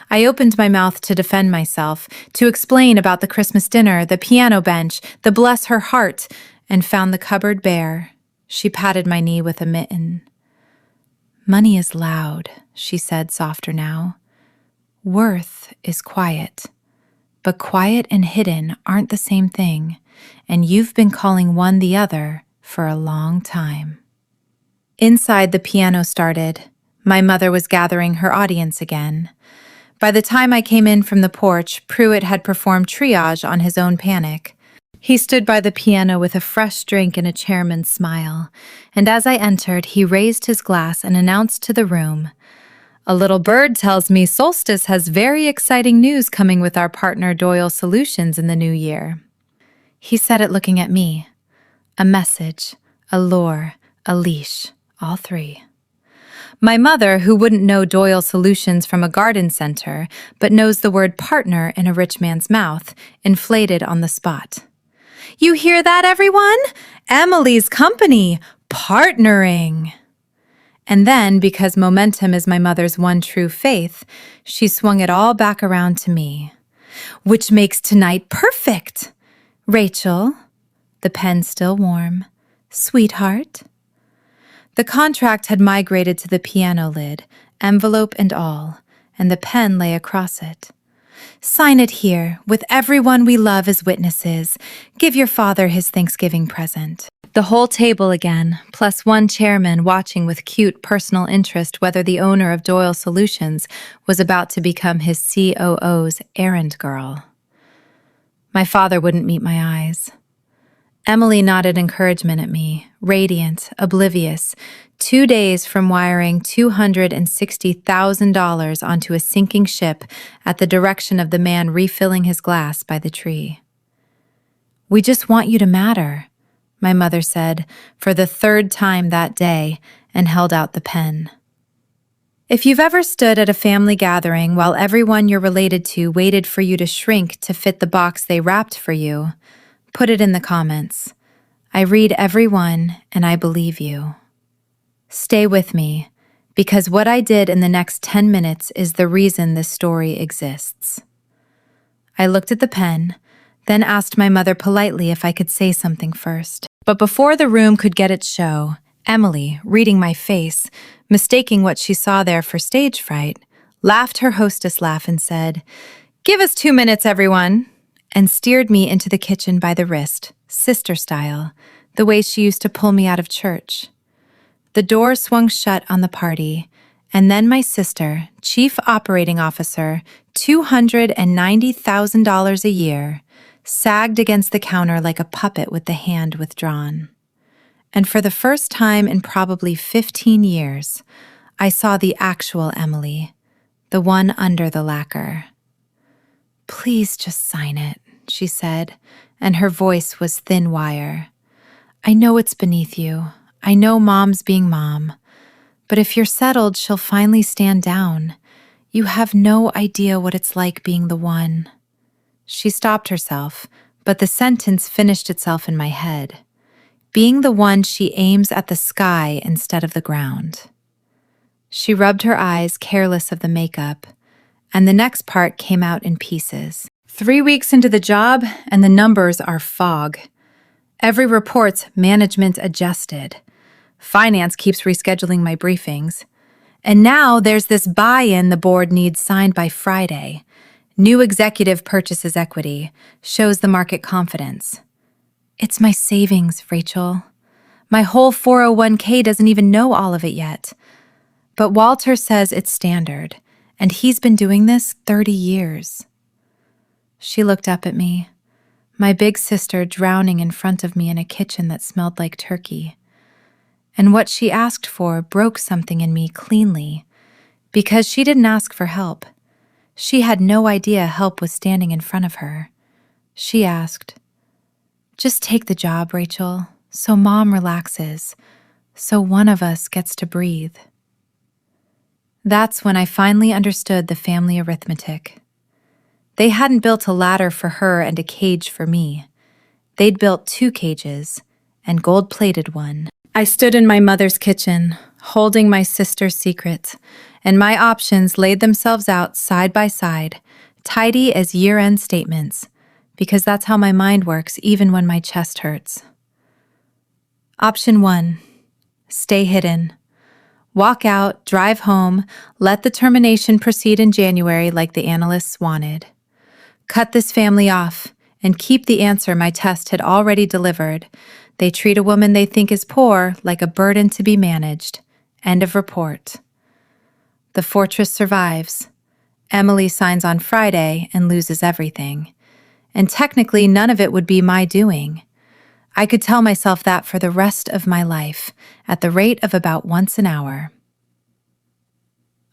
I opened my mouth to defend myself, to explain about the Christmas dinner, the piano bench, the bless her heart, and found the cupboard bare. She patted my knee with a mitten. Money is loud, she said softer now. Worth is quiet. But quiet and hidden aren't the same thing, and you've been calling one the other for a long time. Inside, the piano started. My mother was gathering her audience again. By the time I came in from the porch, Pruitt had performed triage on his own panic. He stood by the piano with a fresh drink and a chairman's smile, and as I entered, he raised his glass and announced to the room, "A little bird tells me Solstice has very exciting news coming with our partner Doyle Solutions in the new year." He said it looking at me. A message, a lure, a leash, all three. My mother, who wouldn't know Doyle Solutions from a garden center, but knows the word partner in a rich man's mouth, inflated on the spot. "You hear that, everyone? Emily's company, partnering." And then, because momentum is my mother's one true faith, she swung it all back around to me. "Which makes tonight perfect. Rachel," the pen still warm, "sweetheart." The contract had migrated to the piano lid, envelope and all, and the pen lay across it. "Sign it here, with everyone we love as witnesses. Give your father his Thanksgiving present." The whole table again, plus one chairman watching with cute personal interest whether the owner of Doyle Solutions was about to become his COO's errand girl. My father wouldn't meet my eyes. Emily nodded encouragement at me, radiant, oblivious, 2 days from wiring $260,000 onto a sinking ship at the direction of the man refilling his glass by the tree. "We just want you to matter," my mother said for the third time that day and held out the pen. If you've ever stood at a family gathering while everyone you're related to waited for you to shrink to fit the box they wrapped for you, put it in the comments. I read every one, and I believe you. Stay with me, because what I did in the next 10 minutes is the reason this story exists. I looked at the pen, then asked my mother politely if I could say something first. But before the room could get its show, Emily, reading my face, mistaking what she saw there for stage fright, laughed her hostess laugh and said, "Give us 2 minutes, everyone," and steered me into the kitchen by the wrist, sister style, the way she used to pull me out of church. The door swung shut on the party, and then my sister, chief operating officer, $290,000 a year, sagged against the counter like a puppet with the hand withdrawn. And for the first time in probably 15 years, I saw the actual Emily, the one under the lacquer. "Please just sign it," she said, and her voice was thin wire. "I know it's beneath you. I know Mom's being Mom. But if you're settled, she'll finally stand down. You have no idea what it's like being the one." She stopped herself, but the sentence finished itself in my head. Being the one she aims at the sky instead of the ground. She rubbed her eyes, careless of the makeup, and the next part came out in pieces. 3 weeks into the job, and the numbers are fog. Every report's management adjusted. Finance keeps rescheduling my briefings. And now there's this buy-in the board needs signed by Friday. New executive purchases equity, shows the market confidence. It's my savings, Rachel. My whole 401k doesn't even know all of it yet. But Walter says it's standard, and he's been doing this 30 years. She looked up at me, my big sister drowning in front of me in a kitchen that smelled like turkey. And what she asked for broke something in me cleanly, because she didn't ask for help. She had no idea help was standing in front of her. She asked, "Just take the job, Rachel, so Mom relaxes, so one of us gets to breathe." That's when I finally understood the family arithmetic. They hadn't built a ladder for her and a cage for me. They'd built 2 cages, and gold-plated one. I stood in my mother's kitchen, holding my sister's secret, and my options laid themselves out side by side, tidy as year-end statements, because that's how my mind works even when my chest hurts. Option 1, stay hidden. Walk out, drive home, let the termination proceed in January like the analysts wanted. Cut this family off and keep the answer my test had already delivered. They treat a woman they think is poor like a burden to be managed. End of report. The fortress survives. Emily signs on Friday and loses everything. And technically, none of it would be my doing. I could tell myself that for the rest of my life, at the rate of about once an hour.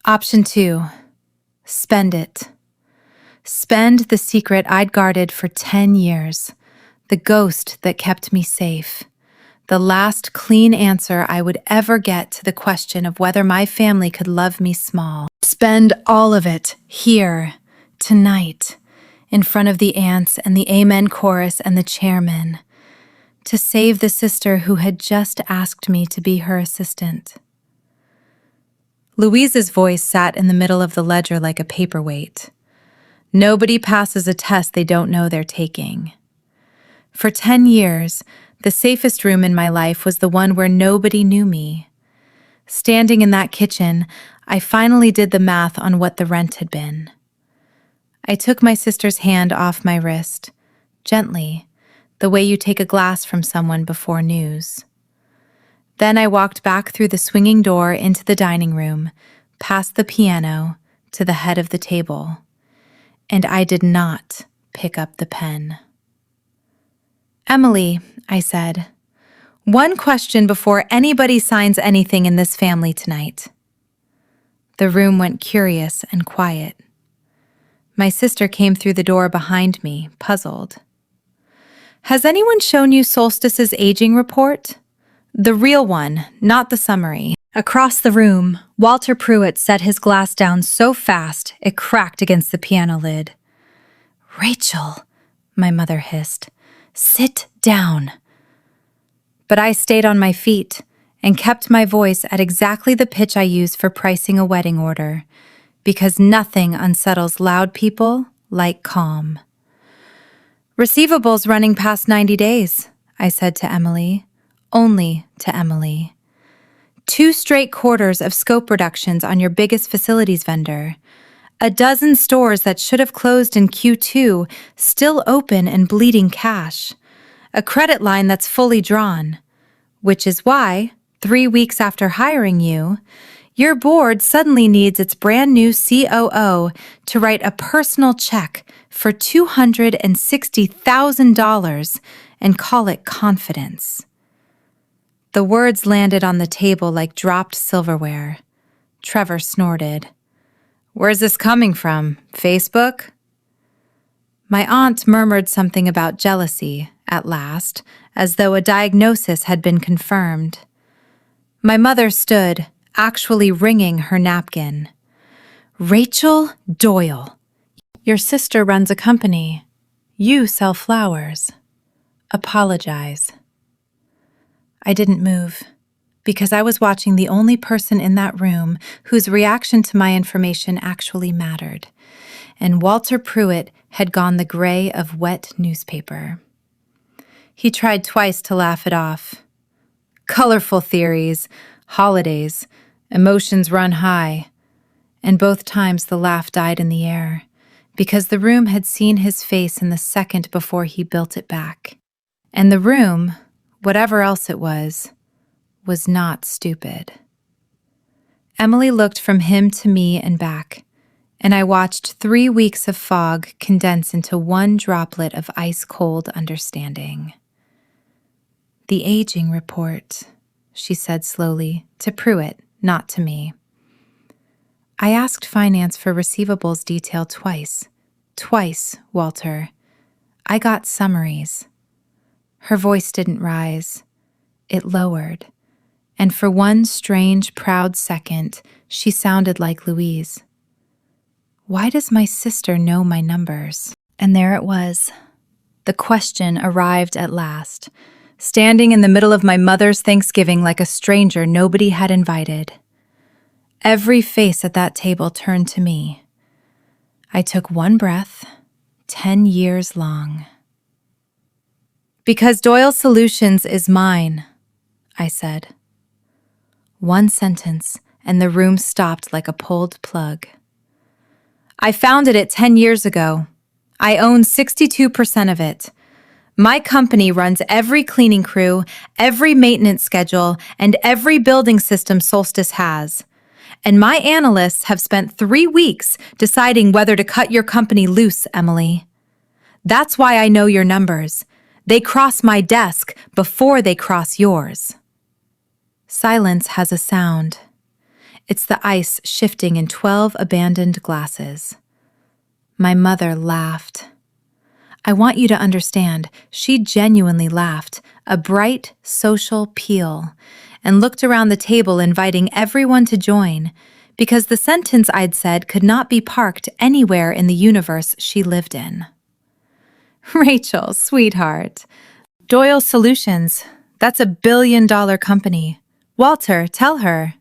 Option 2, spend it. Spend the secret I'd guarded for 10 years, the ghost that kept me safe, the last clean answer I would ever get to the question of whether my family could love me small. Spend all of it here, tonight, in front of the aunts and the amen chorus and the chairman, to save the sister who had just asked me to be her assistant. Louise's voice sat in the middle of the ledger like a paperweight. Nobody passes a test they don't know they're taking. For 10 years, the safest room in my life was the one where nobody knew me. Standing in that kitchen, I finally did the math on what the rent had been. I took my sister's hand off my wrist, gently, the way you take a glass from someone before news. Then I walked back through the swinging door into the dining room, past the piano, to the head of the table. And I did not pick up the pen. Emily, I said, one question before anybody signs anything in this family tonight. The room went curious and quiet. My sister came through the door behind me, puzzled. Has anyone shown you Solstice's aging report? The real one, not the summary. Across the room, Walter Pruitt set his glass down so fast it cracked against the piano lid. Rachel, my mother hissed, sit down. But I stayed on my feet and kept my voice at exactly the pitch I use for pricing a wedding order, because nothing unsettles loud people like calm. Receivables running past 90 days, I said to Emily, only to Emily. 2 straight quarters of scope reductions on your biggest facilities vendor. A dozen stores that should have closed in Q2 still open and bleeding cash. A credit line that's fully drawn. Which is why, 3 weeks after hiring you, your board suddenly needs its brand new COO to write a personal check for $260,000 and call it confidence. The words landed on the table like dropped silverware. Trevor snorted. Where's this coming from? Facebook? My aunt murmured something about jealousy, at last, as though a diagnosis had been confirmed. My mother stood, actually wringing her napkin. Rachel Doyle. Your sister runs a company. You sell flowers. Apologize. I didn't move, because I was watching the only person in that room whose reaction to my information actually mattered, and Walter Pruitt had gone the gray of wet newspaper. He tried twice to laugh it off. Colorful theories, holidays, emotions run high, and both times the laugh died in the air, because the room had seen his face in the second before he built it back. And the room, whatever else it was not stupid. Emily looked from him to me and back, and I watched 3 weeks of fog condense into one droplet of ice-cold understanding. The aging report, she said slowly, to Pruitt, not to me. I asked finance for receivables detail twice. Twice, Walter. I got summaries. Her voice didn't rise. It lowered. And for one strange, proud second, She sounded like Louise. Why does my sister know my numbers? And there it was. The question arrived at last, standing in the middle of my mother's Thanksgiving like a stranger nobody had invited. Every face at that table turned to me. I took one breath, 10 years long. Because Doyle Solutions is mine, I said. One sentence, and the room stopped like a pulled plug. I founded it 10 years ago. I own 62% of it. My company runs every cleaning crew, every maintenance schedule, and every building system Solstice has. And my analysts have spent 3 weeks deciding whether to cut your company loose, Emily. That's why I know your numbers. They cross my desk before they cross yours. Silence has a sound. It's the ice shifting in 12 abandoned glasses. My mother laughed. I want you to understand, she genuinely laughed, a bright social peal, and looked around the table inviting everyone to join, because the sentence I'd said could not be parked anywhere in the universe she lived in. Rachel, sweetheart. Doyle Solutions, that's a billion-dollar company. Walter, tell her.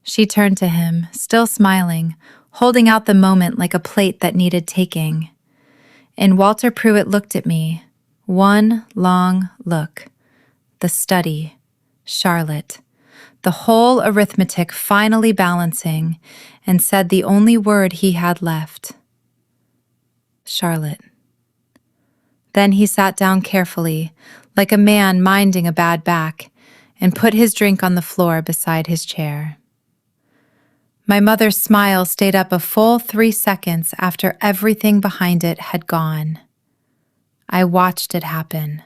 She turned to him, still smiling, holding out the moment like a plate that needed taking. And Walter Pruitt looked at me, one long look. The study, Charlotte, the whole arithmetic finally balancing, and said the only word he had left. Charlotte. Then he sat down carefully, like a man minding a bad back, and put his drink on the floor beside his chair. My mother's smile stayed up a full 3 seconds after everything behind it had gone. I watched it happen.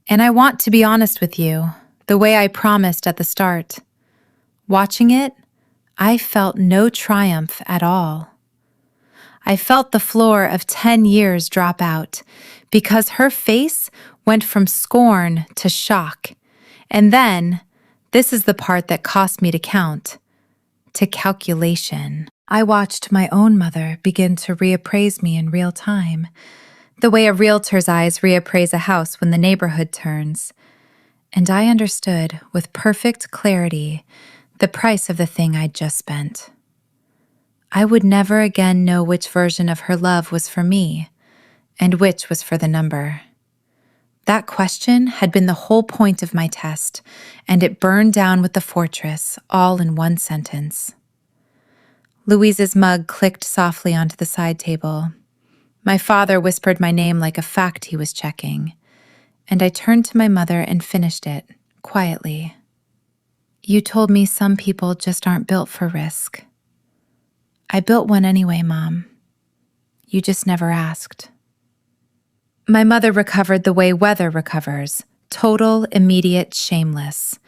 And I want to be honest with you, the way I promised at the start. Watching it, I felt no triumph at all. I felt the floor of 10 years drop out because her face went from scorn to shock. And then, this is the part that cost me to count, to calculation. I watched my own mother begin to reappraise me in real time, the way a realtor's eyes reappraise a house when the neighborhood turns. And I understood with perfect clarity the price of the thing I'd just spent. I would never again know which version of her love was for me and which was for the number. That question had been the whole point of my test, and it burned down with the fortress, all in one sentence. Louise's mug clicked softly onto the side table. My father whispered my name like a fact he was checking, and I turned to my mother and finished it, quietly. You told me some people just aren't built for risk. I built one anyway, Mom. You just never asked. My mother recovered the way weather recovers, total, immediate, shameless.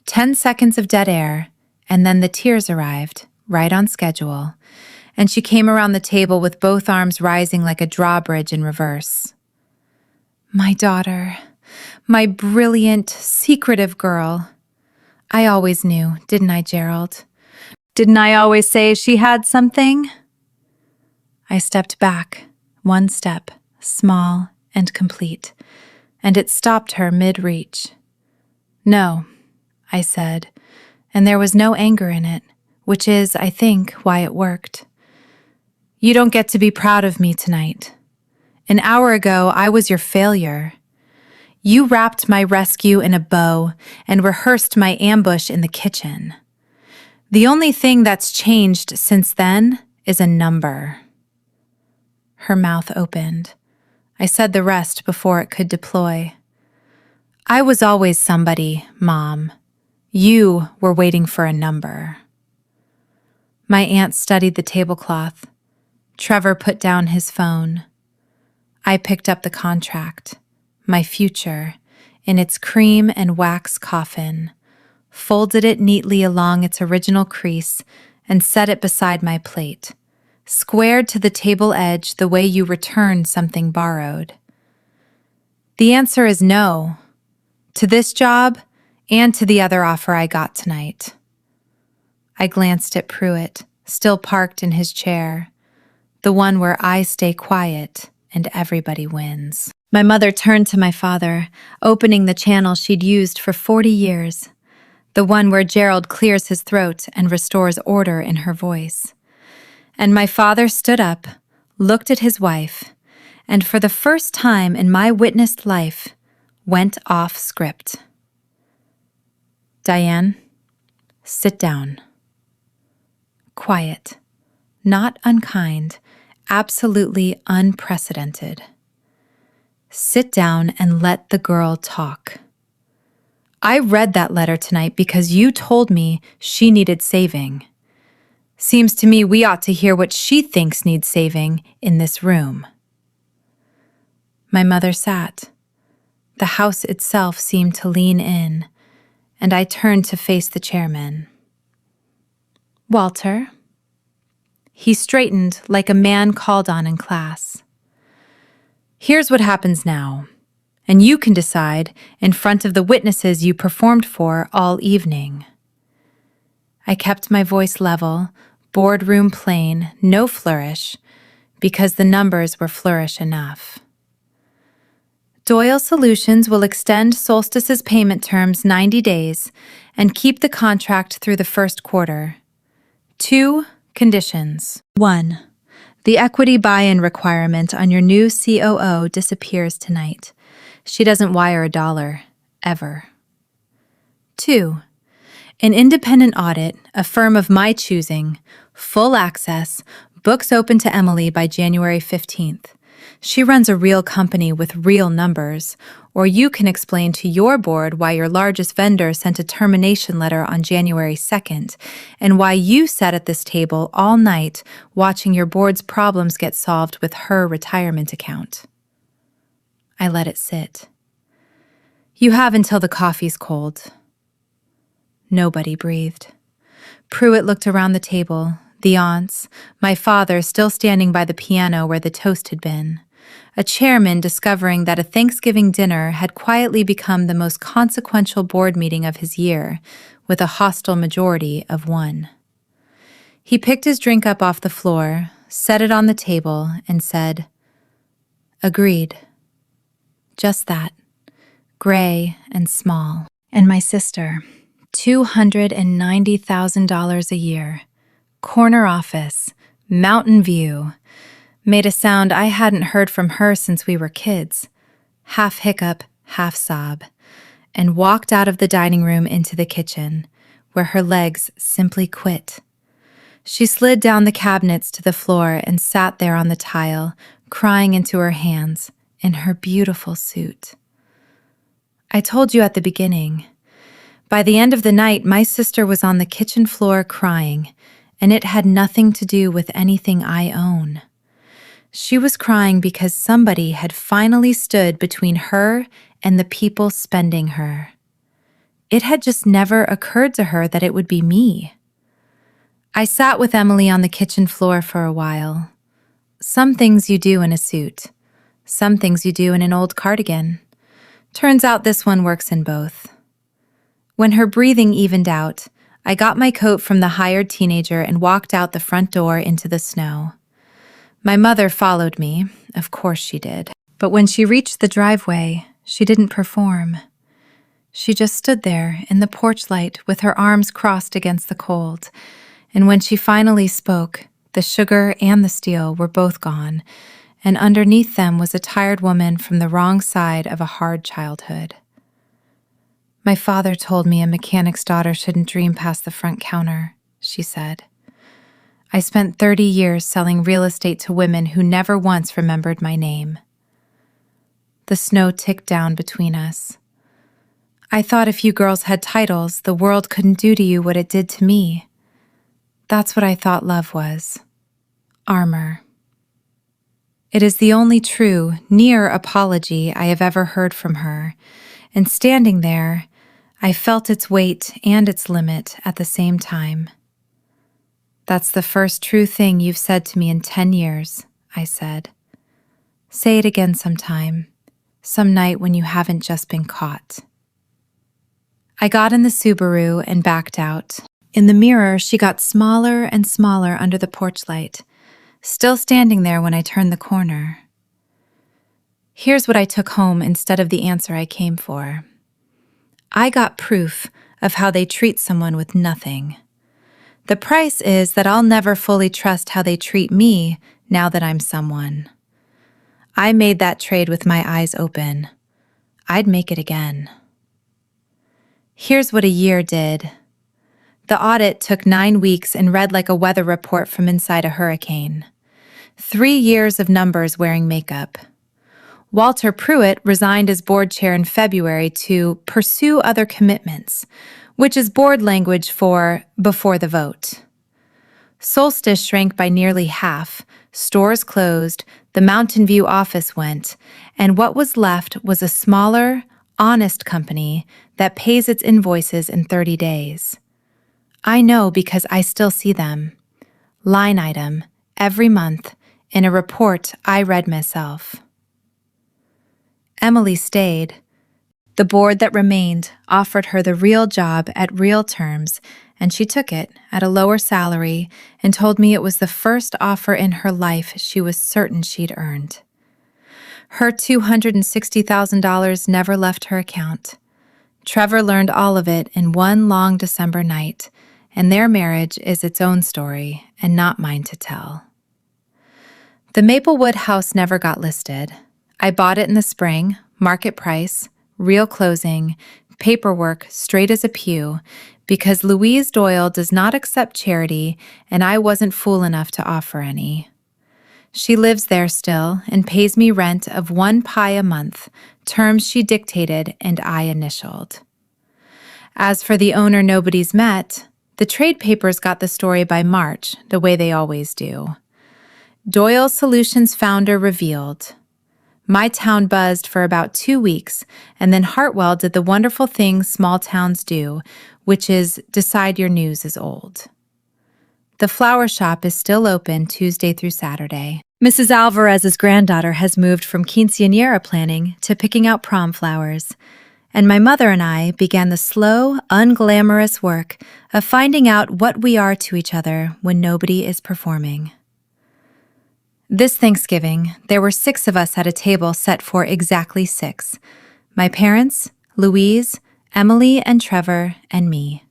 10 seconds of dead air, and then the tears arrived, right on schedule, and she came around the table with both arms rising like a drawbridge in reverse. My daughter, my brilliant, secretive girl. I always knew, didn't I, Gerald? Didn't I always say she had something? I stepped back, one step, small and complete, and it stopped her mid-reach. No, I said, and there was no anger in it, which is, I think, why it worked. You don't get to be proud of me tonight. An hour ago, I was your failure. You wrapped my rescue in a bow and rehearsed my ambush in the kitchen. The only thing that's changed since then is a number. Her mouth opened. I said the rest before it could deploy. I was always somebody, Mom. You were waiting for a number. My aunt studied the tablecloth. Trevor put down his phone. I picked up the contract, my future, in its cream and wax coffin, folded it neatly along its original crease, and set it beside my plate, squared to the table edge the way you return something borrowed. The answer is no, to this job and to the other offer I got tonight. I glanced at Pruitt, still parked in his chair, the one where I stay quiet and everybody wins. My mother turned to my father, opening the channel she'd used for 40 years, the one where Gerald clears his throat and restores order in her voice. And my father stood up, looked at his wife, and for the first time in my witnessed life, went off script. Diane, sit down. Quiet, not unkind, absolutely unprecedented. Sit down and let the girl talk. I read that letter tonight because you told me she needed saving. Seems to me we ought to hear what she thinks needs saving in this room. My mother sat. The house itself seemed to lean in, and I turned to face the chairman. Walter. He straightened like a man called on in class. Here's what happens now, and you can decide in front of the witnesses you performed for all evening. I kept my voice level, boardroom plain, no flourish, because the numbers were flourish enough. Doyle Solutions will extend Solstice's payment terms 90 days and keep the contract through the first quarter. 2 conditions. 1. The equity buy-in requirement on your new COO disappears tonight. She doesn't wire $1, ever. 2. An independent audit, a firm of my choosing, full access, books open to Emily by January 15th. She runs a real company with real numbers, or you can explain to your board why your largest vendor sent a termination letter on January 2nd, and why you sat at this table all night watching your board's problems get solved with her retirement account. I let it sit. You have until the coffee's cold. Nobody breathed. Pruitt looked around the table, the aunts, my father still standing by the piano where the toast had been, a chairman discovering that a Thanksgiving dinner had quietly become the most consequential board meeting of his year, with a hostile majority of 1. He picked his drink up off the floor, set it on the table, and said, "Agreed." Just that, gray and small. And my sister, $290,000 a year, corner office, Mountain View, made a sound I hadn't heard from her since we were kids, half hiccup, half sob, and walked out of the dining room into the kitchen, where her legs simply quit. She slid down the cabinets to the floor and sat there on the tile, crying into her hands, in her beautiful suit. I told you at the beginning. By the end of the night, my sister was on the kitchen floor crying, and it had nothing to do with anything I own. She was crying because somebody had finally stood between her and the people spending her. It had just never occurred to her that it would be me. I sat with Emily on the kitchen floor for a while. Some things you do in a suit. Some things you do in an old cardigan. Turns out this one works in both. When her breathing evened out, I got my coat from the hired teenager and walked out the front door into the snow. My mother followed me, of course she did. But when she reached the driveway, she didn't perform. She just stood there in the porch light with her arms crossed against the cold, and when she finally spoke, the sugar and the steel were both gone, and underneath them was a tired woman from the wrong side of a hard childhood. My father told me a mechanic's daughter shouldn't dream past the front counter, she said. I spent 30 years selling real estate to women who never once remembered my name. The snow ticked down between us. I thought if you girls had titles, the world couldn't do to you what it did to me. That's what I thought love was. Armor. It is the only true, near apology I have ever heard from her, and standing there, I felt its weight and its limit at the same time. That's the first true thing you've said to me in 10 years, I said. Say it again sometime, some night when you haven't just been caught. I got in the Subaru and backed out. In the mirror, she got smaller and smaller under the porch light, still standing there when I turned the corner. Here's what I took home instead of the answer I came for. I got proof of how they treat someone with nothing. The price is that I'll never fully trust how they treat me now that I'm someone. I made that trade with my eyes open. I'd make it again. Here's what a year did. The audit took 9 weeks and read like a weather report from inside a hurricane. 3 years of numbers wearing makeup. Walter Pruitt resigned as board chair in February to pursue other commitments, which is board language for before the vote. Solstice shrank by nearly half, stores closed, the Mountain View office went, and what was left was a smaller, honest company that pays its invoices in 30 days. I know because I still see them. Line item, every month, in a report I read myself. Emily stayed. The board that remained offered her the real job at real terms, and she took it at a lower salary and told me it was the first offer in her life she was certain she'd earned. Her $260,000 never left her account. Trevor learned all of it in one long December night, and their marriage is its own story and not mine to tell. The Maplewood house never got listed. I bought it in the spring, market price, real closing, paperwork straight as a pew, because Louise Doyle does not accept charity and I wasn't fool enough to offer any. She lives there still and pays me rent of $1 a month, terms she dictated and I initialed. As for the owner nobody's met, the trade papers got the story by March, the way they always do. Doyle Solutions founder revealed. My town buzzed for about 2 weeks, and then Hartwell did the wonderful thing small towns do, which is decide your news is old. The flower shop is still open Tuesday through Saturday. Mrs. Alvarez's granddaughter has moved from quinceañera planning to picking out prom flowers, and my mother and I began the slow, unglamorous work of finding out what we are to each other when nobody is performing. This Thanksgiving, there were 6 of us at a table set for exactly 6. My parents, Louise, Emily and Trevor, and me.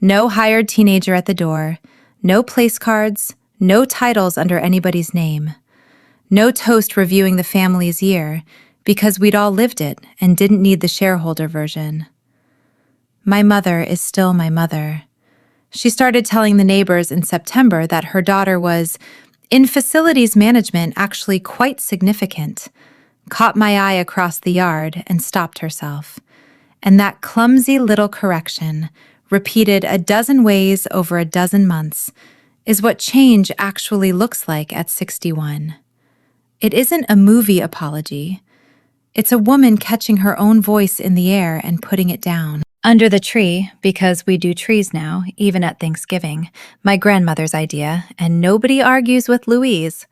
No hired teenager at the door, no place cards, no titles under anybody's name. No toast reviewing the family's year, because we'd all lived it and didn't need the shareholder version. My mother is still my mother. She started telling the neighbors in September that her daughter was in facilities management actually quite significant, caught my eye across the yard and stopped herself. And that clumsy little correction, repeated a dozen ways over a dozen months, is what change actually looks like at 61. It isn't a movie apology. It's a woman catching her own voice in the air and putting it down. Under the tree, because we do trees now, even at Thanksgiving, my grandmother's idea, and nobody argues with Louise,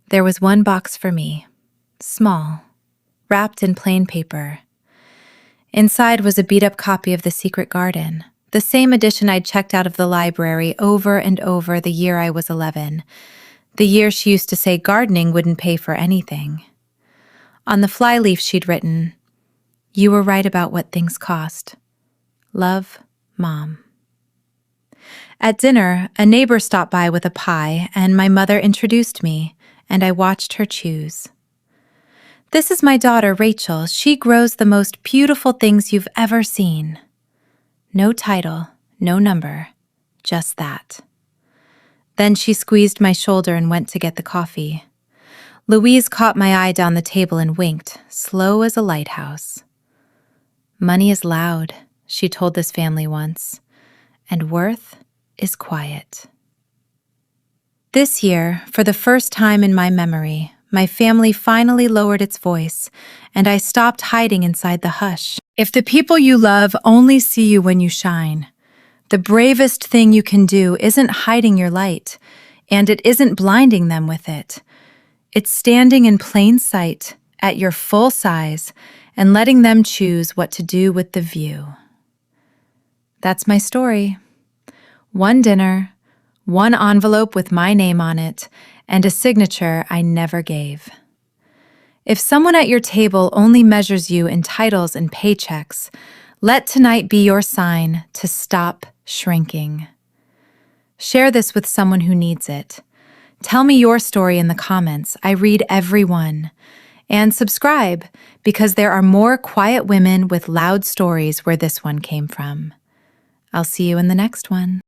there was one box for me, small, wrapped in plain paper. Inside was a beat-up copy of The Secret Garden, the same edition I'd checked out of the library over and over the year I was 11, the year she used to say gardening wouldn't pay for anything. On the flyleaf she'd written, "You were right about what things cost. Love, Mom." At dinner, a neighbor stopped by with a pie, and my mother introduced me, and I watched her choose. "This is my daughter, Rachel. She grows the most beautiful things you've ever seen." No title, no number, just that. Then she squeezed my shoulder and went to get the coffee. Louise caught my eye down the table and winked, slow as a lighthouse. "Money is loud," she told this family once, "and worth is quiet." This year, for the first time in my memory, my family finally lowered its voice, and I stopped hiding inside the hush. If the people you love only see you when you shine, the bravest thing you can do isn't hiding your light, and it isn't blinding them with it. It's standing in plain sight at your full size and letting them choose what to do with the view. That's my story. One dinner, one envelope with my name on it, and a signature I never gave. If someone at your table only measures you in titles and paychecks, let tonight be your sign to stop shrinking. Share this with someone who needs it. Tell me your story in the comments. I read every one. And subscribe, because there are more quiet women with loud stories where this one came from. I'll see you in the next one.